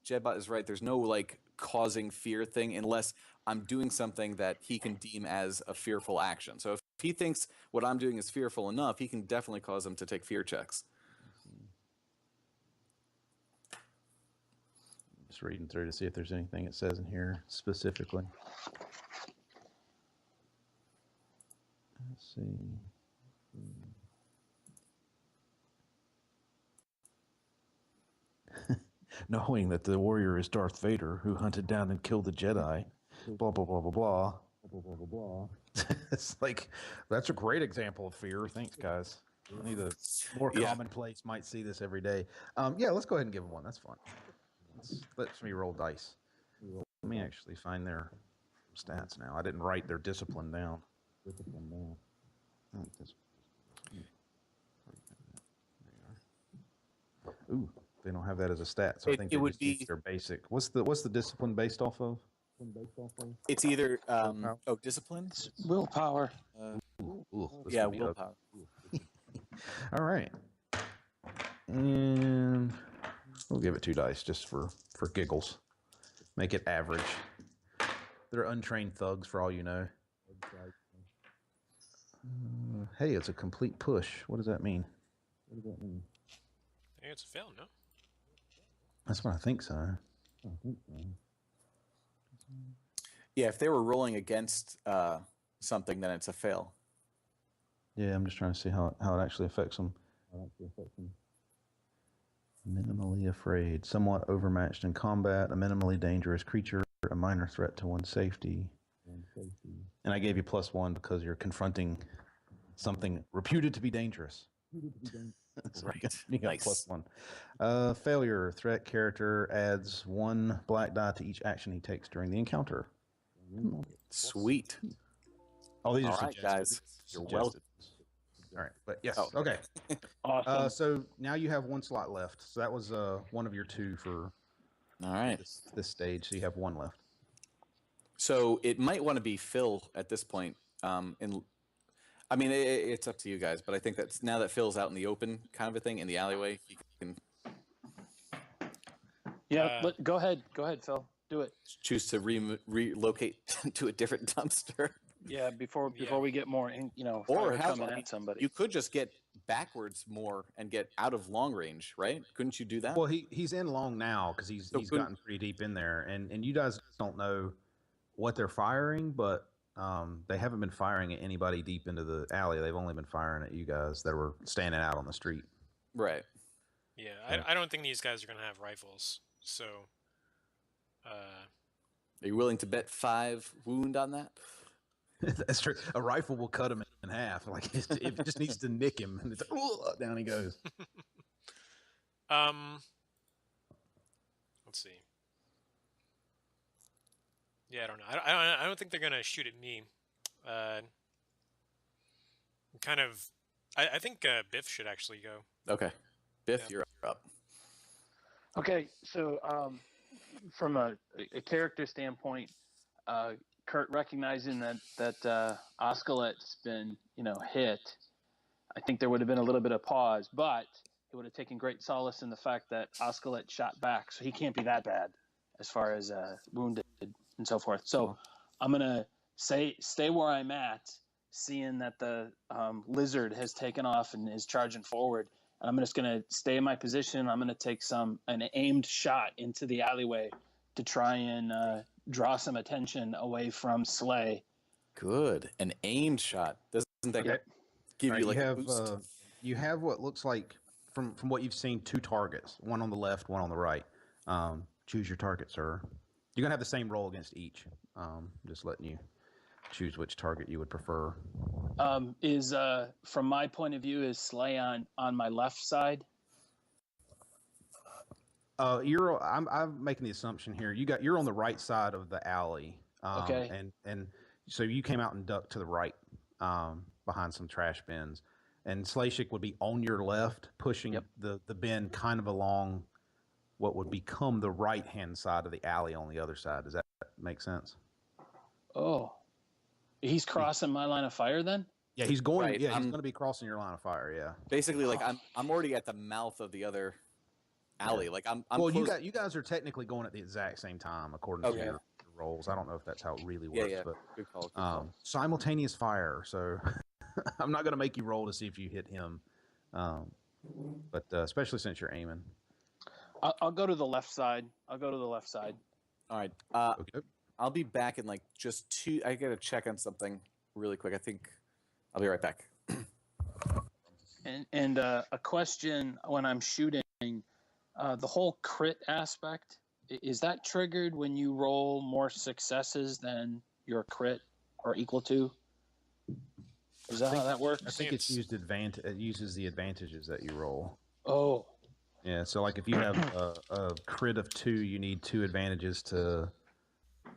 JBot is right. There's no causing fear thing unless I'm doing something that he can deem as a fearful action. So if he thinks what I'm doing is fearful enough, he can definitely cause them to take fear checks. Just reading through to see if there's anything it says in here specifically. Let's see. Knowing that the warrior is Darth Vader, who hunted down and killed the Jedi, blah, blah, blah, blah, blah. It's that's a great example of fear. Thanks, guys. Only the more commonplace might see this every day. Yeah, let's go ahead and give them one. That's fine. Let me roll dice. Let me actually find their stats now. I didn't write their discipline down. Ooh, they don't have that as a stat, so I think it would be their basic. What's the discipline based off of? It's either discipline, willpower. This Yeah, could be willpower. all right. And we'll give it 2 dice just for giggles. Make it average. They're untrained thugs for all you know. Hey, it's a complete push. What does that mean? I think it's a fail, no? That's what I think so. Yeah, if they were rolling against something, then it's a fail. Yeah, I'm just trying to see how it actually affects them. Minimally afraid, somewhat overmatched in combat, a minimally dangerous creature, a minor threat to one's safety. And I gave you +1 because you're confronting something reputed to be dangerous. So Right. You got Nice. +1. Failure, threat character adds 1 black die to each action he takes during the encounter. Sweet. All these All are right, guys. You're suggested. All right, but yes, Oh. okay. Awesome. So now you have 1 slot left. So that was one of your 2 for All right. this stage. So you have 1 left. So it might want to be Phil at this point. I mean, it's up to you guys, but I think that's now that Phil's out in the open, kind of a thing, in the alleyway, he can Yeah, go ahead, Phil. Do it. choose to relocate to a different dumpster. Yeah, before Yeah. we get more, Or fire how coming I mean, at somebody. you could just get backwards more and get out of long range, right? Couldn't you do that? Well, he's in long now because he's gotten pretty deep in there, and you guys don't know what they're firing, but they haven't been firing at anybody deep into the alley. They've only been firing at you guys that were standing out on the street. Right. Yeah, I don't think these guys are going to have rifles. So, Are you willing to bet 5 wound on that? That's true. A rifle will cut him in half. Like it just needs to nick him, and it's down he goes. let's see. Yeah, I don't know. I don't think they're gonna shoot at me. Kind of. I think Biff should actually go. Okay. Biff, Yeah. you're up. Okay, so from a character standpoint, Kurt recognizing that Oscalet's been hit, I think there would have been a little bit of pause, but he would have taken great solace in the fact that Oscalet shot back, so he can't be that bad as far as wounded and so forth. So I'm gonna stay where I'm at, seeing that the lizard has taken off and is charging forward. I'm just going to stay in my position. I'm going to take an aimed shot into the alleyway to try and draw some attention away from Slay. Good. An aimed shot. Doesn't that give you like a boost? You have what looks like from what you've seen 2 targets, one on the left, one on the right. Choose your target, sir. You're gonna have the same roll against each. Just letting you choose which target you would prefer. Is from my point of view, is Slay on my left side? I'm making the assumption here. You're on the right side of the alley. Okay. And so you came out and ducked to the right, behind some trash bins, and Slashik would be on your left, pushing the bin kind of along what would become the right hand side of the alley on the other side. Does that make sense? Oh, he's crossing my line of fire then? Yeah, he's going. Right, Yeah, he's going to be crossing your line of fire. Yeah. Basically, like I'm already at the mouth of the other alley. Like I'm well, close. you guys are technically going at the exact same time according to your rolls. I don't know if that's how it really works, but good call. Simultaneous fire. So I'm not going to make you roll to see if you hit him, but especially since you're aiming. I'll go to the left side. All right. I'll be back in like just 2. I got to check on something really quick. I think I'll be right back. And a question when I'm shooting, the whole crit aspect, is that triggered when you roll more successes than your crit are equal to? Is that how that works? I think it's used it uses the advantages that you roll. Oh. Yeah, so like if you have a crit of 2, you need 2 advantages to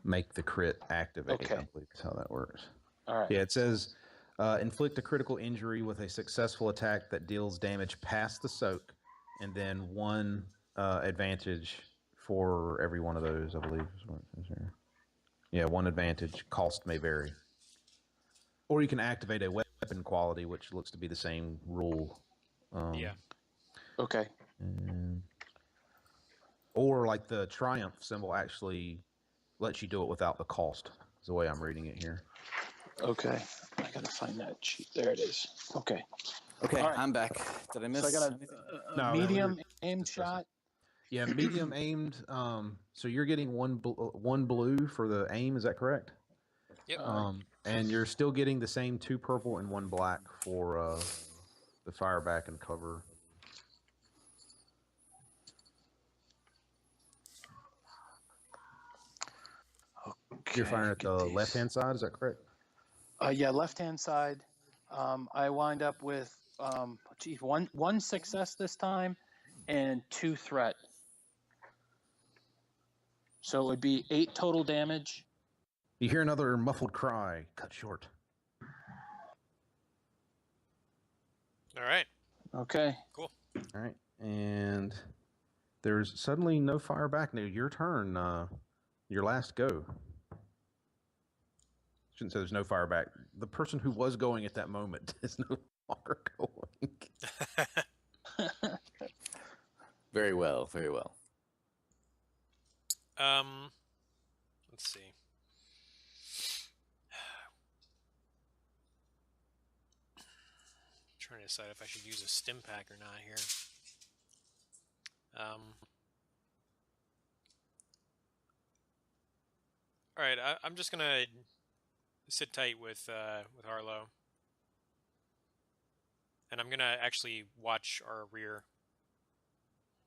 make the crit activate. Okay. I believe that's how that works. All right. Yeah, it says inflict a critical injury with a successful attack that deals damage past the soak, and then 1 advantage for every one of those, I believe is what it says here. Yeah, 1 advantage. Cost may vary. Or you can activate a weapon quality, which looks to be the same rule. Yeah. Okay. Or like the triumph symbol actually lets you do it without the cost. Is the way I'm reading it here. Okay. I gotta find that sheet. There it is. Okay. Okay, All right. I'm back. Did I miss So I got anything? No, medium we aimed discussing. shot. Yeah, medium aimed. So you're getting one blue for the aim. Is that correct? Yep. And you're still getting the same 2 purple and 1 black for the fire back and cover. Okay, You're firing at get the these. left-hand side. Is that correct? Yeah, left-hand side. I wind up with one success this time and 2 threat. So it would be 8 total damage. You hear another muffled cry. Cut short. All right. Okay. Cool. All right, and there's suddenly no fire back. Now your turn. Your last go. Shouldn't say there's no fire back. The person who was going at that moment is no longer going. Very well, very well. Let's see. Trying to decide if I should use a stim pack or not here. All right, I'm just gonna sit tight with Harlow, and I'm gonna actually watch our rear.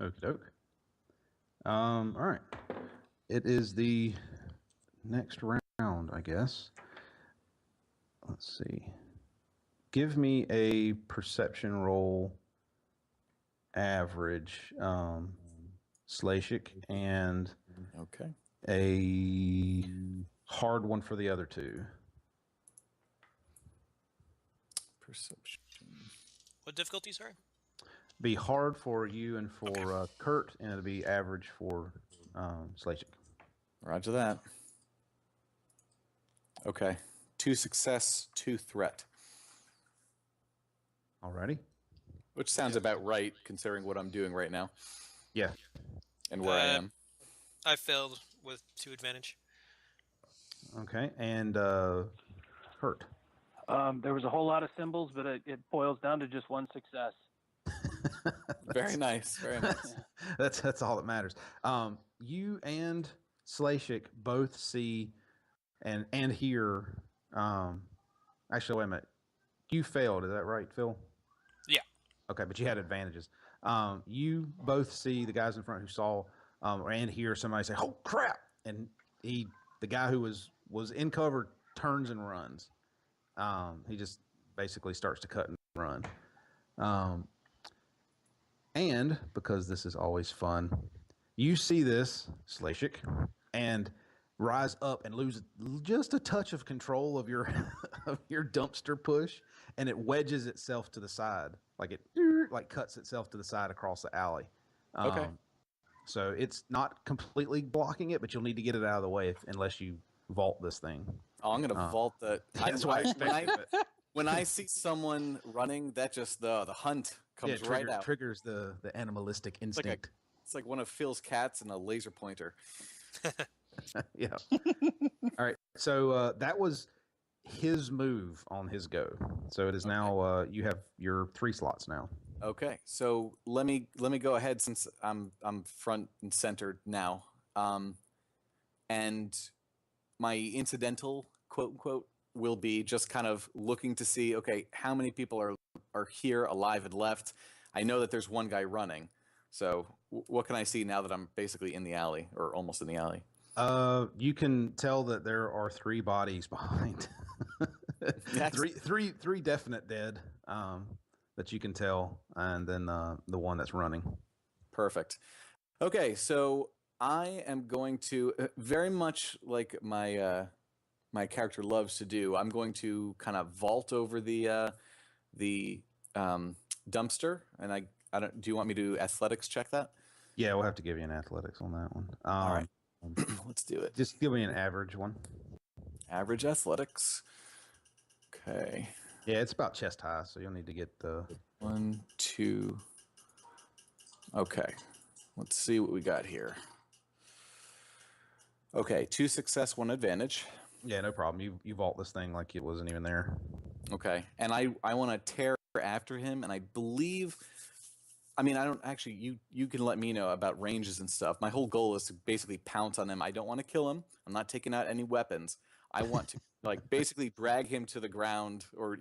Okie doke. All right. It is the next round, I guess. Let's see. Give me a perception roll average, Slashik, and Okay. a hard one for the other 2. Perception. What difficulty, sorry? Be hard for you and for Kurt, and it'll be average for Slashik. Roger that. Okay. 2 success, 2 threat. Alrighty. Which sounds about right considering what I'm doing right now. Yeah. And where I am. I failed with 2 advantage. Okay, and Kurt. There was a whole lot of symbols, but it boils down to just 1 success. Very nice. Very nice. That's all that matters. You and Slashik both see and hear. Actually, wait a minute. You failed. Is that right, Phil? Yeah. Okay, but you had advantages. You both see the guys in front who saw and hear somebody say, "Oh crap!" And the guy who was in cover, turns and runs. He just basically starts to cut and run. And because this is always fun, you see this, Slashik, and rise up and lose just a touch of control of your of your dumpster push, and it wedges itself to the side, like it cuts itself to the side across the alley. Okay. So it's not completely blocking it, but you'll need to get it out of the way unless you vault this thing. Oh, I'm gonna vault the. That's why I expected it. When I see someone running, that just the hunt comes right out. Triggers the animalistic instinct. It's like one of Phil's cats and a laser pointer. Yeah. All right. So that was his move on his go. So it is now you have your 3 slots now. Okay. So let me go ahead since I'm front and centered now. And my incidental quote unquote will be just kind of looking to see, okay, how many people are here alive and left. I know that there's one guy running. So what can I see now that I'm basically in the alley or almost in the alley? You can tell that there are 3 bodies behind. three definite dead that you can tell, and then the one that's running. Perfect. Okay, so I am going to very much like my my character loves to do. I'm going to kind of vault over the dumpster, and I don't. Do you want me to athletics check that? Yeah, we'll have to give you an athletics on that one. All right. Let's do it. Just give me an average one. Average athletics. Okay. Yeah, it's about chest high, so you'll need to get the 1, 2. Okay. Let's see what we got here. Okay, 2 success, 1 advantage. Yeah, no problem. You vault this thing like it wasn't even there. Okay, and I want to tear after him, and I believe, I mean, I don't actually. You can let me know about ranges and stuff. My whole goal is to basically pounce on him. I don't want to kill him. I'm not taking out any weapons. I want to like basically drag him to the ground, or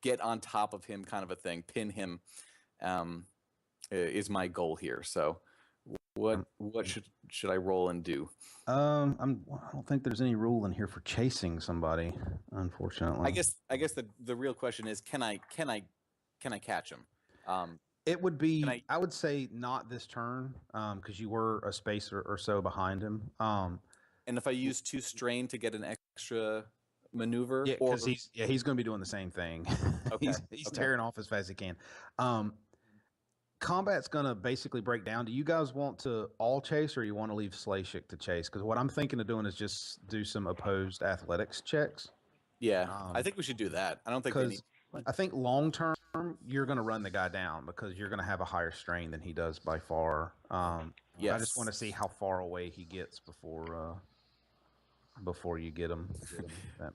get on top of him, kind of a thing. Pin him, is my goal here. So, what should I roll and do? I don't think there's any rule in here for chasing somebody, unfortunately. I guess the real question is, can I catch him? It would be, I would say not this turn, because you were a space or so behind him. And if I use 2 strain to get an extra maneuver, yeah, because he's going to be doing the same thing. Okay. he's tearing off as fast as he can. Combat's going to basically break down. Do you guys want to all chase, or you want to leave Slashik to chase? Because what I'm thinking of doing is just do some opposed athletics checks. Yeah, I think we should do that. I don't think they need. I think long term you're going to run the guy down because you're going to have a higher strain than he does by far. Yes. I just want to see how far away he gets before you get him.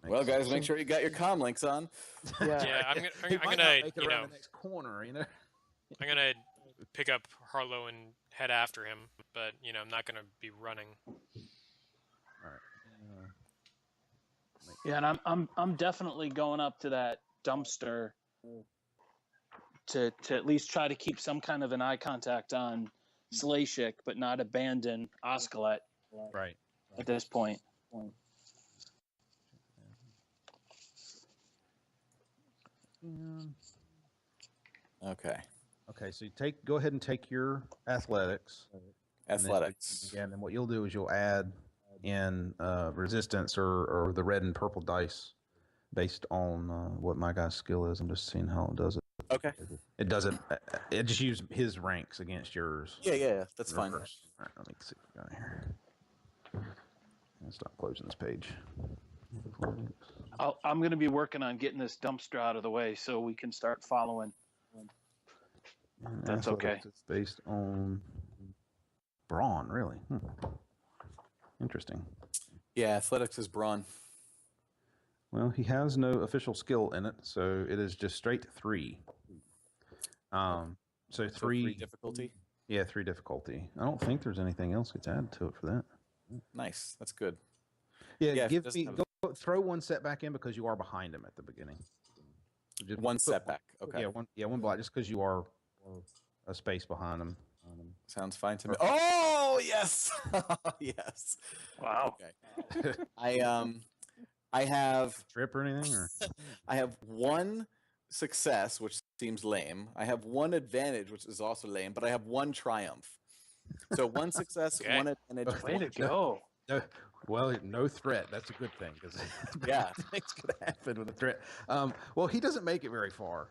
Well, guys, make sure you got your comm links on. Yeah, I'm gonna make it around the next corner. I'm gonna pick up Harlow and head after him, but I'm not gonna be running. All right. Yeah, and I'm definitely going up to that dumpster to at least try to keep some kind of an eye contact on Slashik, but not abandon Oscalet. Right. At this point. Okay. Okay, so go ahead and take your athletics. And then what you'll do is you'll add in resistance or the red and purple dice based on what my guy's skill is. I'm just seeing how it does it. Okay. It doesn't. It just uses his ranks against yours. Yeah, that's fine. All right, let me see what we got here. Let's not closing this page. I'm going to be working on getting this dumpster out of the way so we can start following. And that's okay. It's based on brawn, really. Interesting. Yeah, athletics is brawn. Well, he has no official skill in it, so it is just straight 3. So 3 difficulty. Yeah, 3 difficulty. I don't think there's anything else gets added to it for that. Nice, that's good. Yeah, throw 1 setback in because you are behind him at the beginning. Just 1 setback. Okay. Yeah, 1 block just because you are a space behind him. Sounds fine to me. Oh yes, yes. Wow. Okay. I have trip or anything, or I have 1 success, which seems lame. I have 1 advantage, which is also lame, but I have 1 triumph. So 1 success, Okay. 1 advantage. Way to go. No threat. That's a good thing because Yeah, things could happen with a threat. Well, he doesn't make it very far.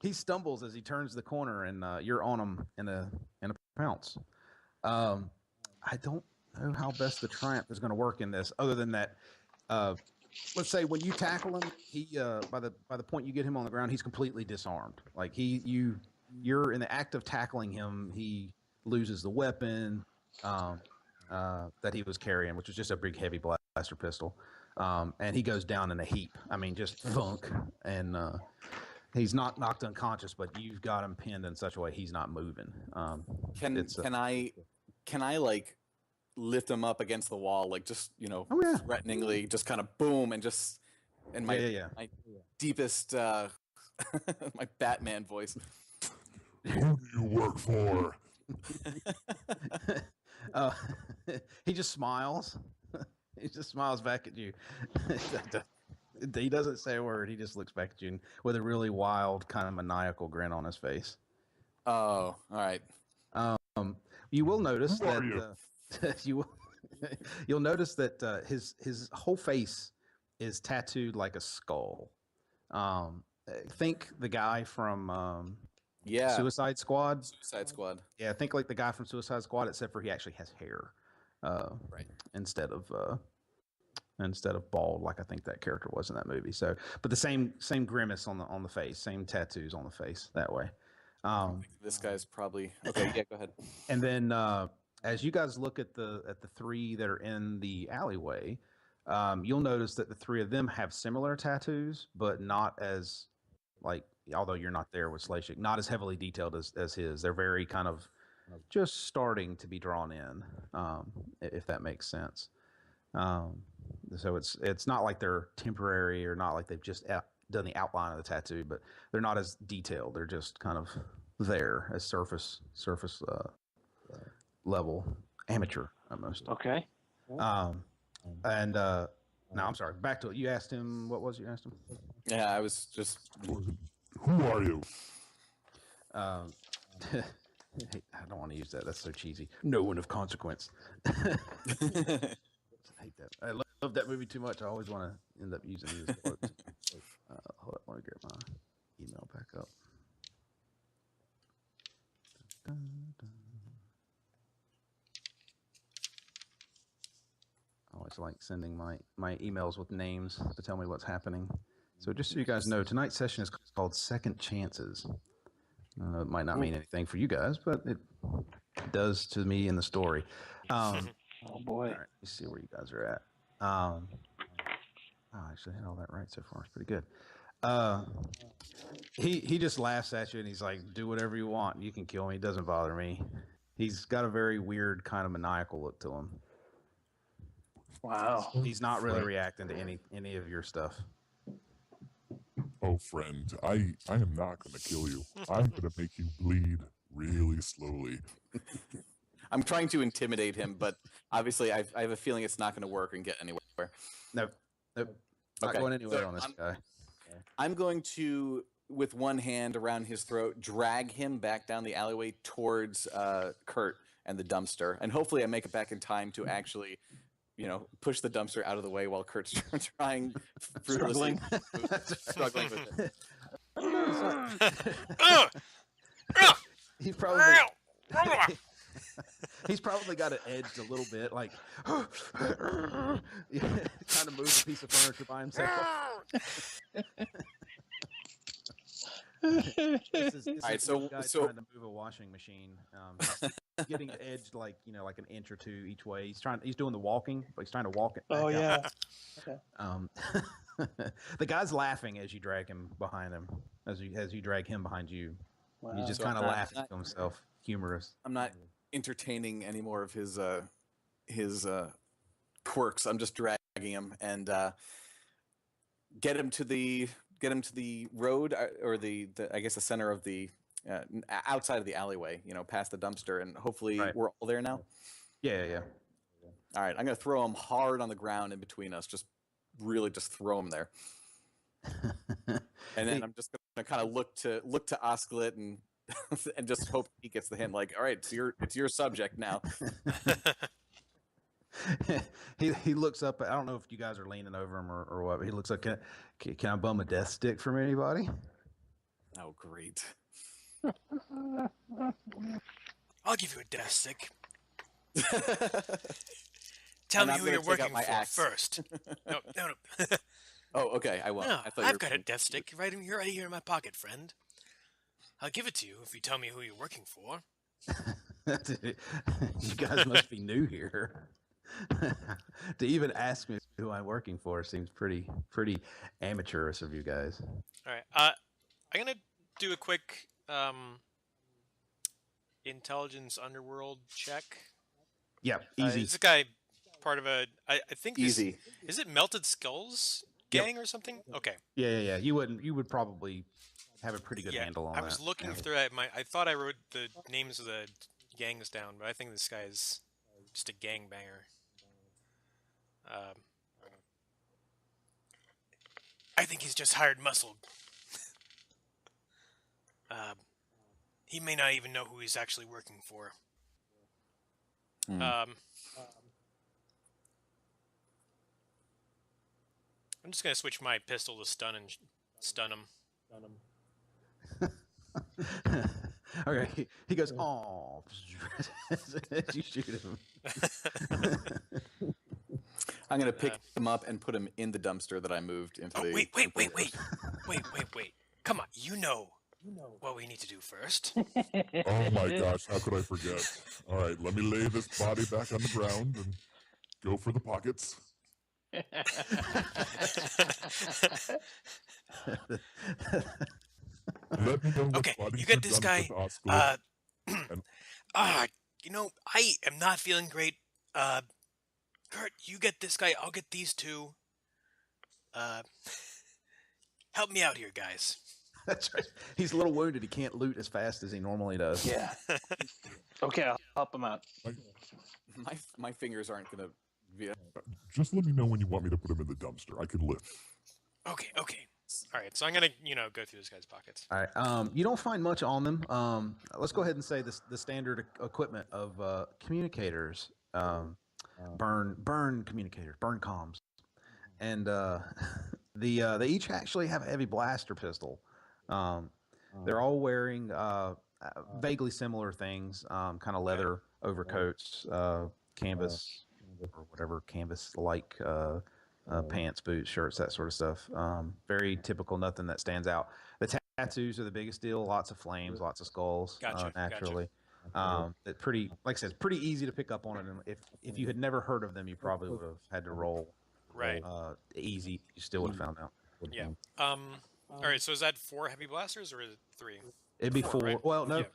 He stumbles as he turns the corner, and you're on him in a pounce. I don't know how best the triumph is going to work in this, other than that. Let's say when you tackle him, he by the point you get him on the ground, he's completely disarmed. Like you're in the act of tackling him, he loses the weapon that he was carrying, which was just a big heavy blaster pistol, and he goes down in a heap. I mean, just thunk, and he's not knocked unconscious, but you've got him pinned in such a way he's not moving. Can I like lift him up against the wall, like just threateningly, just kind of boom, and just my deepest my Batman voice. Who do you work for? He just smiles. He just smiles back at you. He doesn't say a word. He just looks back at you with a really wild, kind of maniacal grin on his face. Oh, all right. You will notice you'll notice that his whole face is tattooed like a skull. Think the guy from Suicide Squad. Suicide Squad. Yeah, think like the guy from Suicide Squad, except for he actually has hair, right, instead of instead of bald like I think that character was in that movie. So, but the same grimace on the face, same tattoos on the face that way. This guy's probably okay. Yeah, go ahead. And then as you guys look at the three that are in the alleyway, you'll notice that the three of them have similar tattoos, but not as like, although you're not there with Slashik, not as heavily detailed as his. They're very kind of just starting to be drawn in, if that makes sense. So it's not like they're temporary or not like they've just done the outline of the tattoo, but they're not as detailed. They're just kind of there as surface level, amateur almost. Okay. And no, I'm sorry. Back to it. You asked him. What was it you asked him? Yeah, I was just. Who are you? I don't want to use that. That's so cheesy. No one of consequence. I hate that. I love that movie too much. I always want to end up using these quotes. Hold up. Let me get my email back up. I always like sending my emails with names to tell me what's happening. So just so you guys know, tonight's session is called Second Chances. It might not mean anything for you guys, but it does to me in the story. Oh boy! All right, let's see where you guys are at. I actually had all that right so far. It's pretty good. He just laughs at you and he's like, "Do whatever you want. You can kill me. It doesn't bother me." He's got a very weird kind of maniacal look to him. Wow. He's not really reacting to any of your stuff. Oh, friend, I am not going to kill you. I'm going to make you bleed really slowly. I'm trying to intimidate him, but obviously I have a feeling it's not going to work and get anywhere. Nope. Not going anywhere on this guy. I'm going to, with one hand around his throat, drag him back down the alleyway towards Kurt and the dumpster, and hopefully I make it back in time to actually, push the dumpster out of the way while Kurt's trying fruitlessly struggling with it. He's probably got it edged a little bit, like trying to move a piece of furniture by himself. This is All right, so trying to move a washing machine. He's getting edged like like an inch or two each way. He's doing the walking, but he's trying to walk it. Oh yeah. Okay. The guy's laughing as you drag him behind him, as you drag him behind you. Wow. He's just kind of laughing to himself, humorous. I'm not entertaining any more of his quirks. I'm just dragging him and get him to the road or the I guess the center of the outside of the alleyway, past the dumpster, and hopefully we're all there now. Yeah. All right, I'm gonna throw him hard on the ground in between us. Just throw him there. And then I'm just gonna kind of look to Osklet and and just hope he gets the hint. Like, all right, it's your subject now. He looks up. I don't know if you guys are leaning over him or what. But he looks like, can I bum a death stick from anybody? Oh, great. I'll give you a death stick. Tell me who you're working for first. No. Oh, okay. I won't. No, I've got a death stick right here in my pocket, friend. I'll give it to you if you tell me who you're working for. You guys must be new here. To even ask me who I'm working for seems pretty amateurish of you guys. All right. I'm gonna do a quick intelligence underworld check. Yeah, easy. Is this guy part of a? I think easy. Is it Melted Skulls gang or something? Okay. Yeah. You would probably have a pretty good handle on that. I was looking through that. I thought I wrote the names of the gangs down, but I think this guy is just a gangbanger. I think he's just hired muscle. He may not even know who he's actually working for. I'm just gonna switch my pistol to stun and stun him. Okay, he goes, "Oh," as you shoot him. I'm gonna pick him up and put him in the dumpster that I moved into the. Wait. Come on, you know what we need to do first. Oh my gosh, how could I forget? All right, let me lay this body back on the ground and go for the pockets. Let me know what Okay, bodies you get are this done guy. with Oscar. And I am not feeling great. Kurt, you get this guy. I'll get these two. Help me out here, guys. That's right. He's a little wounded. He can't loot as fast as he normally does. Yeah. Okay, I'll help him out. My fingers aren't gonna be. just let me know when you want me to put him in the dumpster. I can lift. Okay. All right, so I'm gonna, go through this guy's pockets. All right. You don't find much on them. Let's go ahead and say the standard equipment of communicators, burn communicators, burn comms, and they each actually have a heavy blaster pistol. They're all wearing vaguely similar things, kind of leather overcoats, canvas or whatever canvas-like pants, boots, shirts, that sort of stuff. Very typical, nothing that stands out. The tattoos are the biggest deal. Lots of flames, lots of skulls, naturally. It's pretty, like I said, it's pretty easy to pick up on it. And if you had never heard of them, you probably would have had to roll easy. You still would have found out. Yeah. All right. So is that 4 heavy blasters or is it 3? It'd be 4. Right? Well, no. Yeah.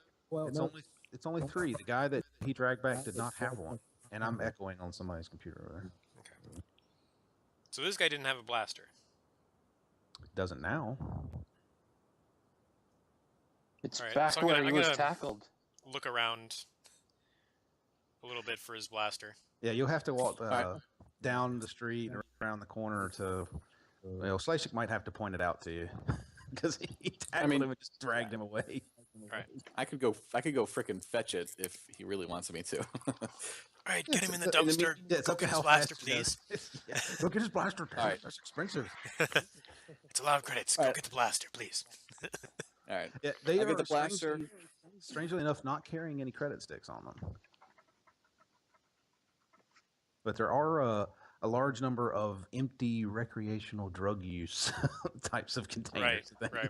It's only 3. The guy that he dragged back did not have one, and I'm echoing on somebody's computer over there. Okay. So this guy didn't have a blaster. Doesn't now. It's All right, back so where I'm he was gonna tackled. Look around a little bit for his blaster. Yeah, you'll have to walk down the street and around the corner to. Well, Slashik might have to point it out to you because he tackled him and just dragged him away. Right. I could go frickin' fetch it if he really wants me to. All right, get him in the dumpster. It's Go okay. get his blaster, please. Go get his blaster. All right. That's expensive. It's a lot of credits. Go get the blaster, please. All right. Yeah, they I'll are get the blaster. strangely enough, not carrying any credit sticks on them. But there are a large number of empty recreational drug use types of containers. Right.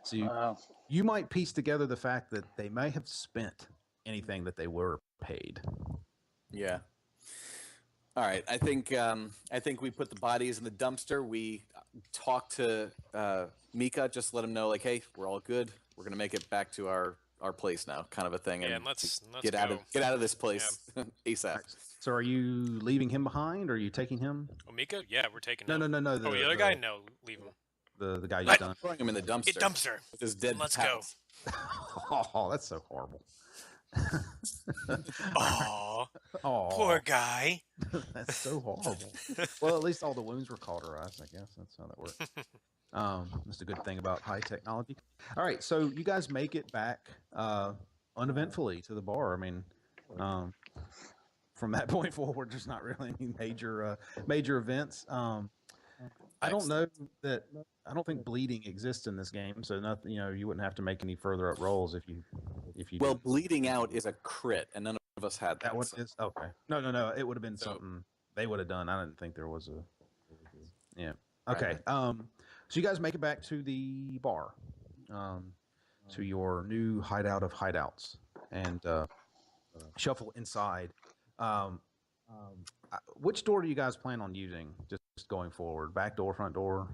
So you might piece together the fact that they may have spent anything that they were paid. Yeah. All right. I think we put the bodies in the dumpster. We talk to Mika, just let him know, like, hey, we're all good. We're gonna make it back to our place now, kind of a thing. Yeah, and and let's get go. out of this place ASAP. So are you leaving him behind, or are you taking him? Oh, Mika? Yeah, we're taking No. him. The The other guy? No, leave him. The guy you What? done. Throwing him in the dumpster. Dumpster. With his dead Let's pals. Oh, that's so horrible. Aw, Oh, poor guy. that's so horrible. Well, at least all the wounds were cauterized. I guess that's how that works. That's a good thing about high technology. All right, so you guys make it back uneventfully to the bar. I mean, from that point forward, there's not really any major events. I don't know that. I don't think bleeding exists in this game, so nothing. You wouldn't have to make any further up rolls if you. Well, did. bleeding out is a crit, and none of us had that. That one so- is okay. No. It would have been something they would have done. I didn't think there was a. Yeah. Okay. So you guys make it back to the bar, to your new hideout of hideouts, and shuffle inside. Which door do you guys plan on using? Just going forward, back door, front door.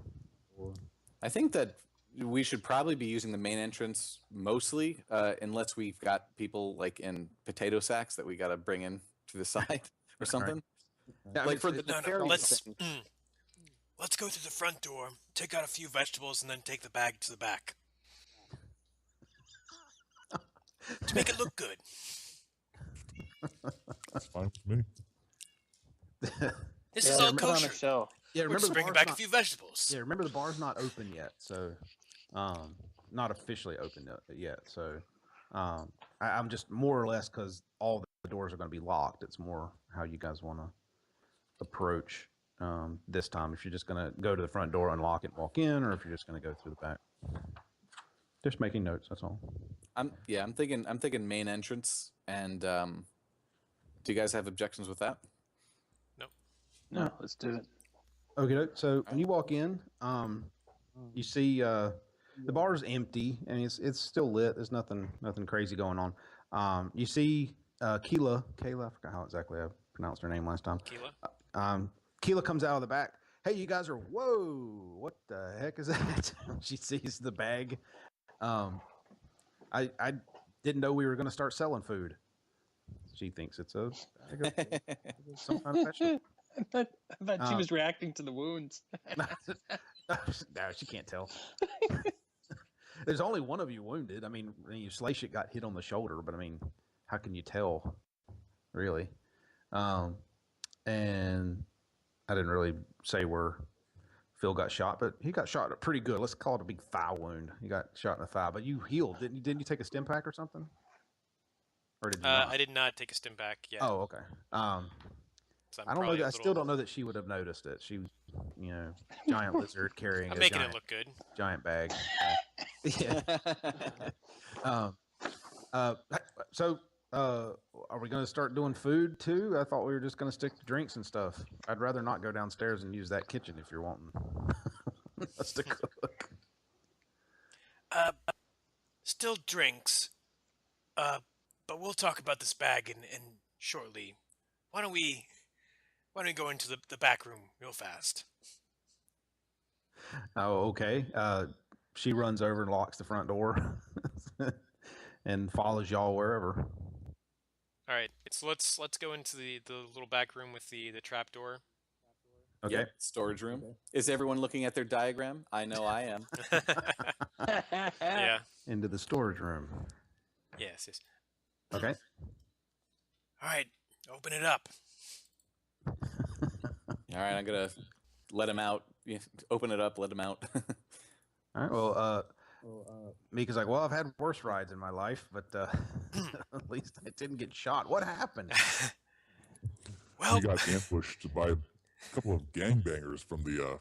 I think that we should probably be using the main entrance mostly, unless we've got people like in potato sacks that we got to bring in to the side or something. Yeah, I Like mean, for the it's- nefarious thing. Let's go through the front door, take out a few vegetables, and then take the bag to the back. To make it look good. That's fine with me. This is all put on a kosher. show. Yeah, We're remember just the bringing bar's back a few vegetables. Yeah, remember the bar's not open yet, so not officially open yet. So I'm just more or less because all the doors are going to be locked. It's more how you guys want to approach this time. If you're just going to go to the front door, unlock it, and walk in, or if you're just going to go through the back. Just making notes. That's all. I'm thinking main entrance. And do you guys have objections with that? Nope. No, let's do it. Okay, so when you walk in, you see the bar is empty and it's still lit. There's nothing crazy going on. You see Kayla, I forgot how exactly I pronounced her name last time. Keela? Keela comes out of the back. Hey, you guys are, whoa, what the heck is that? She sees the bag. I didn't know we were going to start selling food. She thinks it's a some kind of vegetable. I thought she was reacting to the wounds. No, she can't tell. There's only one of you wounded. I mean, Slashik got hit on the shoulder, but I mean, how can you tell, really? And I didn't really say where Phil got shot, but he got shot pretty good. Let's call it a big thigh wound. He got shot in the thigh, but you healed, didn't you? Didn't you take a stim pack or something? Or did you not? I did not take a stim pack yet. Oh, okay. So I don't know. I still don't know that she would have noticed it. She was, giant lizard carrying I'm a making giant, it look good. giant bag. Yeah. So, are we going to start doing food too? I thought we were just going to stick to drinks and stuff. I'd rather not go downstairs and use that kitchen if you're wanting us to cook. Still drinks. But we'll talk about this bag in shortly. Why don't we go into the back room real fast? Oh, okay. She runs over and locks the front door and follows y'all wherever. All right, so let's go into the little back room with the trap door. Okay. Yep, storage room. Okay. Is everyone looking at their diagram? I know I am. Yeah. Into the storage room. Yes. Okay. All right, open it up. All right, I'm gonna let him out. Open it up, let him out. All right. Well, Mika's like, well, I've had worse rides in my life, but at least I didn't get shot. What happened? Well, We got ambushed by a couple of gangbangers from the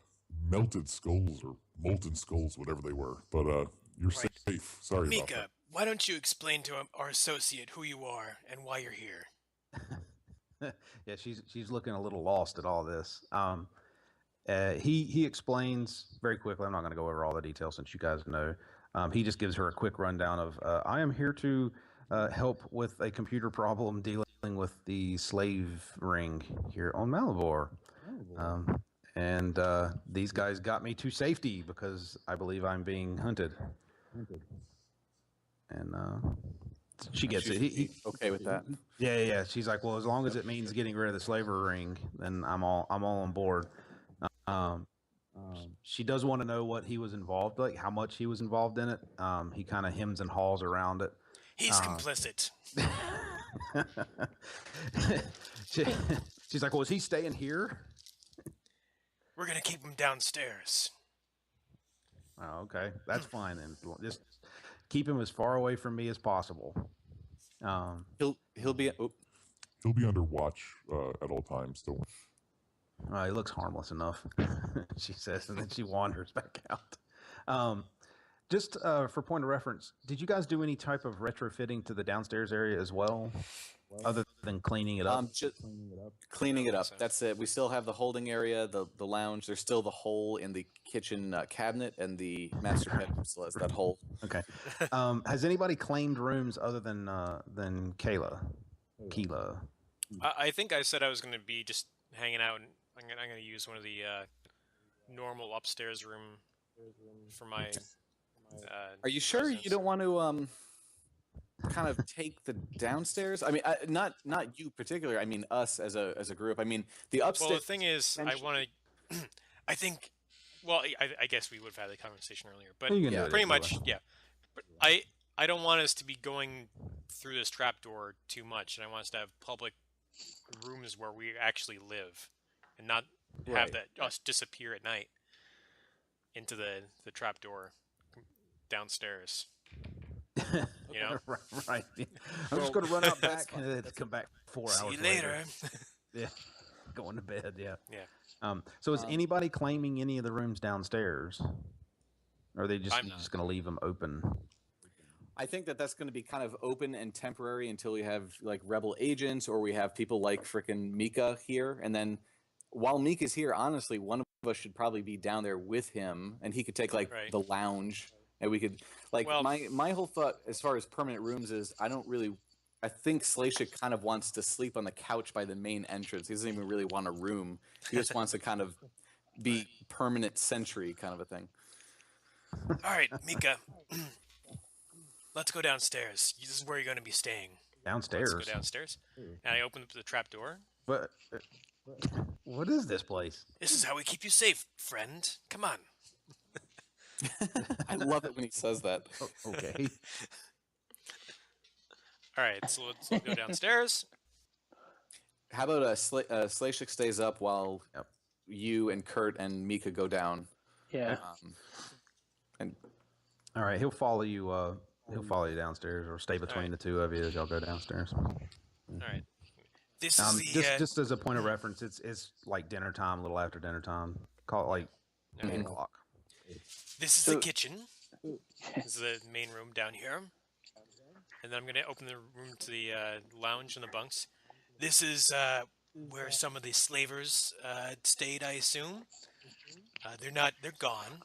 melted skulls or molten skulls, whatever they were. But you're safe. Sorry about Mika, that. why don't you explain to our associate who you are and why you're here? Yeah, she's looking a little lost at all this. He explains very quickly. I'm not going to go over all the details since you guys know. He just gives her a quick rundown of, I am here to help with a computer problem dealing with the slave ring here on Malibor. And these guys got me to safety because I believe I'm being hunted. And she gets it. He okay with that? Yeah. She's like, well, as long as it means getting rid of the slavery ring, then I'm all on board. She does want to know what he was involved, like how much he was involved in it. He kind of hems and haws around it. He's complicit. She's like, well, is he staying here? We're gonna keep him downstairs. Oh, okay, that's fine then. Just keep him as far away from me as possible. He'll be under watch at all times. Don't. He looks harmless enough, she says, and then she wanders back out. Just for point of reference, did you guys do any type of retrofitting to the downstairs area as well, other than cleaning it up? Just cleaning it up. That's it. We still have the holding area, the lounge. There's still the hole in the kitchen cabinet and the master bedroom. Still has that hole. Okay. Has anybody claimed rooms other than Kayla? I think I said I was going to be just hanging out, and I'm going to use one of the normal upstairs room for my. Are you sure you don't want to kind of take the downstairs? I mean, not you particularly. I mean, us as a group. I mean, the upstairs. Well, the thing is, I want to. I think. Well, I guess we would have had the conversation earlier, but yeah, pretty much, yeah. But I don't want us to be going through this trapdoor too much, and I want us to have public rooms where we actually live, and not have that us disappear at night into the trapdoor downstairs. You know, right. I'm just going to run out back and come back 4 hours. See you later. Yeah, going to bed. Yeah. Yeah. So is anybody claiming any of the rooms downstairs? Or are they just going to leave them open? I think that's going to be kind of open and temporary until we have like rebel agents or we have people like frickin' Mika here, and then while Mika's here, honestly, one of us should probably be down there with him, and he could take like Right. the lounge, and we could like Well- my whole thought as far as permanent rooms is I think Slashik kind of wants to sleep on the couch by the main entrance. He doesn't even really want a room. He just wants to kind of be permanent sentry kind of a thing. All right, Mika. Let's go downstairs. This is where you're going to be staying. Downstairs. Let's go downstairs. And I open up the trap door. But what is this place? This is how we keep you safe, friend. Come on. I love it when he says that. Oh, okay. All right, so let's go downstairs. How about Slashik stays up while you and Kurt and Mika go down? Yeah. And All right, he'll follow you. He'll follow you downstairs, or stay between the two of you as y'all go downstairs. All right. This is the just as a point of reference, it's like dinner time, a little after dinner time. Call it like 8 o'clock. This is the kitchen. This is the main room down here. And then I'm going to open the room to the lounge and the bunks. This is where some of the slavers stayed, I assume. They're gone.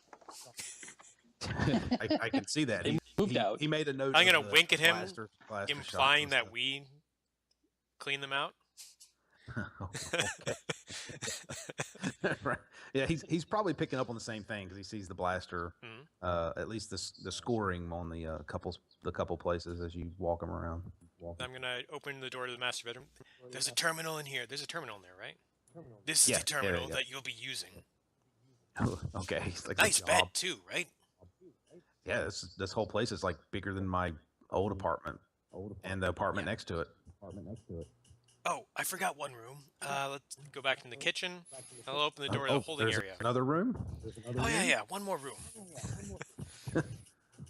I can see that. He moved out. He made a note. I'm going to wink at him, blaster implying shots that and we clean them out. stuff. Right. Yeah, he's probably picking up on the same thing because he sees the blaster. At least the scoring on the couple places as you walk them around. I'm going to open the door to the master bedroom. There's a terminal in here. There's a terminal in there, right? This is the terminal that you'll be using. Okay. It's like Nice bed, too, right? Yeah, this whole place is like bigger than my old apartment and the apartment next to it. Oh, I forgot one room. Let's go back in the kitchen. I'll open the door to the holding there's area. Another room? Oh, yeah, one more room.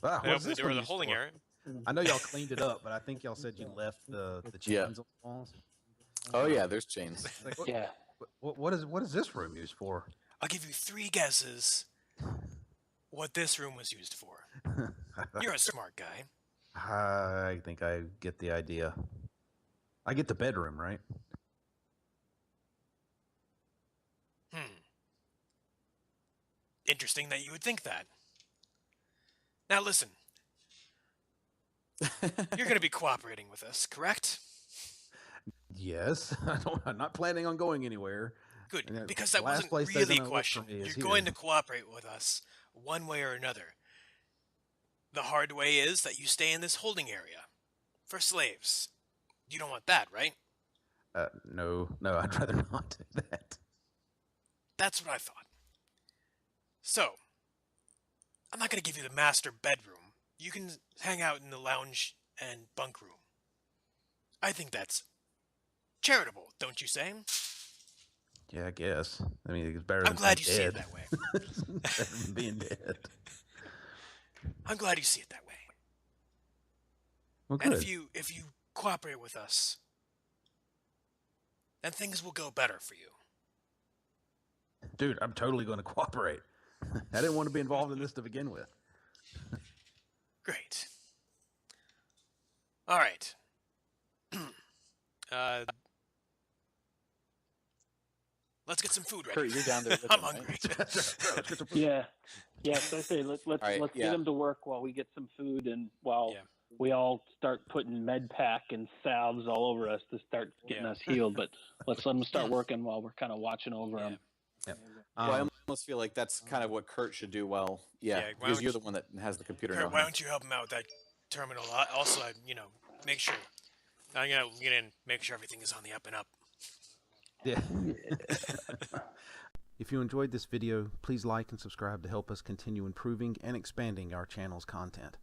Wow, I open the door to the holding area. I know y'all cleaned it up, but I think y'all said you left the chains on the walls. oh yeah, there's chains. Like, what, Yeah. what is this room used for? I'll give you 3 guesses what this room was used for. You're a smart guy. I think I get the idea. I get the bedroom, right? Interesting that you would think that. Now listen. You're going to be cooperating with us, correct? Yes. I'm not planning on going anywhere. Good, because that last wasn't place they're really a gonna look for question. me is You're going here. to cooperate with us one way or another. The hard way is that you stay in this holding area for slaves. You don't want that, right? No, I'd rather not do that. That's what I thought. So, I'm not going to give you the master bedroom. You can hang out in the lounge and bunk room. I think that's charitable, don't you say? Yeah, I guess. I mean, it's better I'm than glad you being see it dead. that way. Better than being dead. I'm glad you see it that way. Well, And good. if you cooperate with us, then things will go better for you. Dude, I'm totally going to cooperate. I didn't want to be involved in this to begin with. Great. All right. Let's get some food ready. Kurt, you're down there. With I'm them, right? hungry. Yeah. Yeah. So I say let's right, get yeah. them to work while we get some food and while Yeah. we all start putting med pack and salves all over us to start getting Yeah. us healed. But let's let them start working while we're kind of watching over them. Yep. Well, I almost feel like that's kind of what Kurt should do. Well, Yeah, why because don't you're you- the one that has the computer. Kurt, know why how. don't you help him out with that terminal? Also, make sure. I'm gonna get in, make sure everything is on the up and up. Yeah. If you enjoyed this video, please like and subscribe to help us continue improving and expanding our channel's content.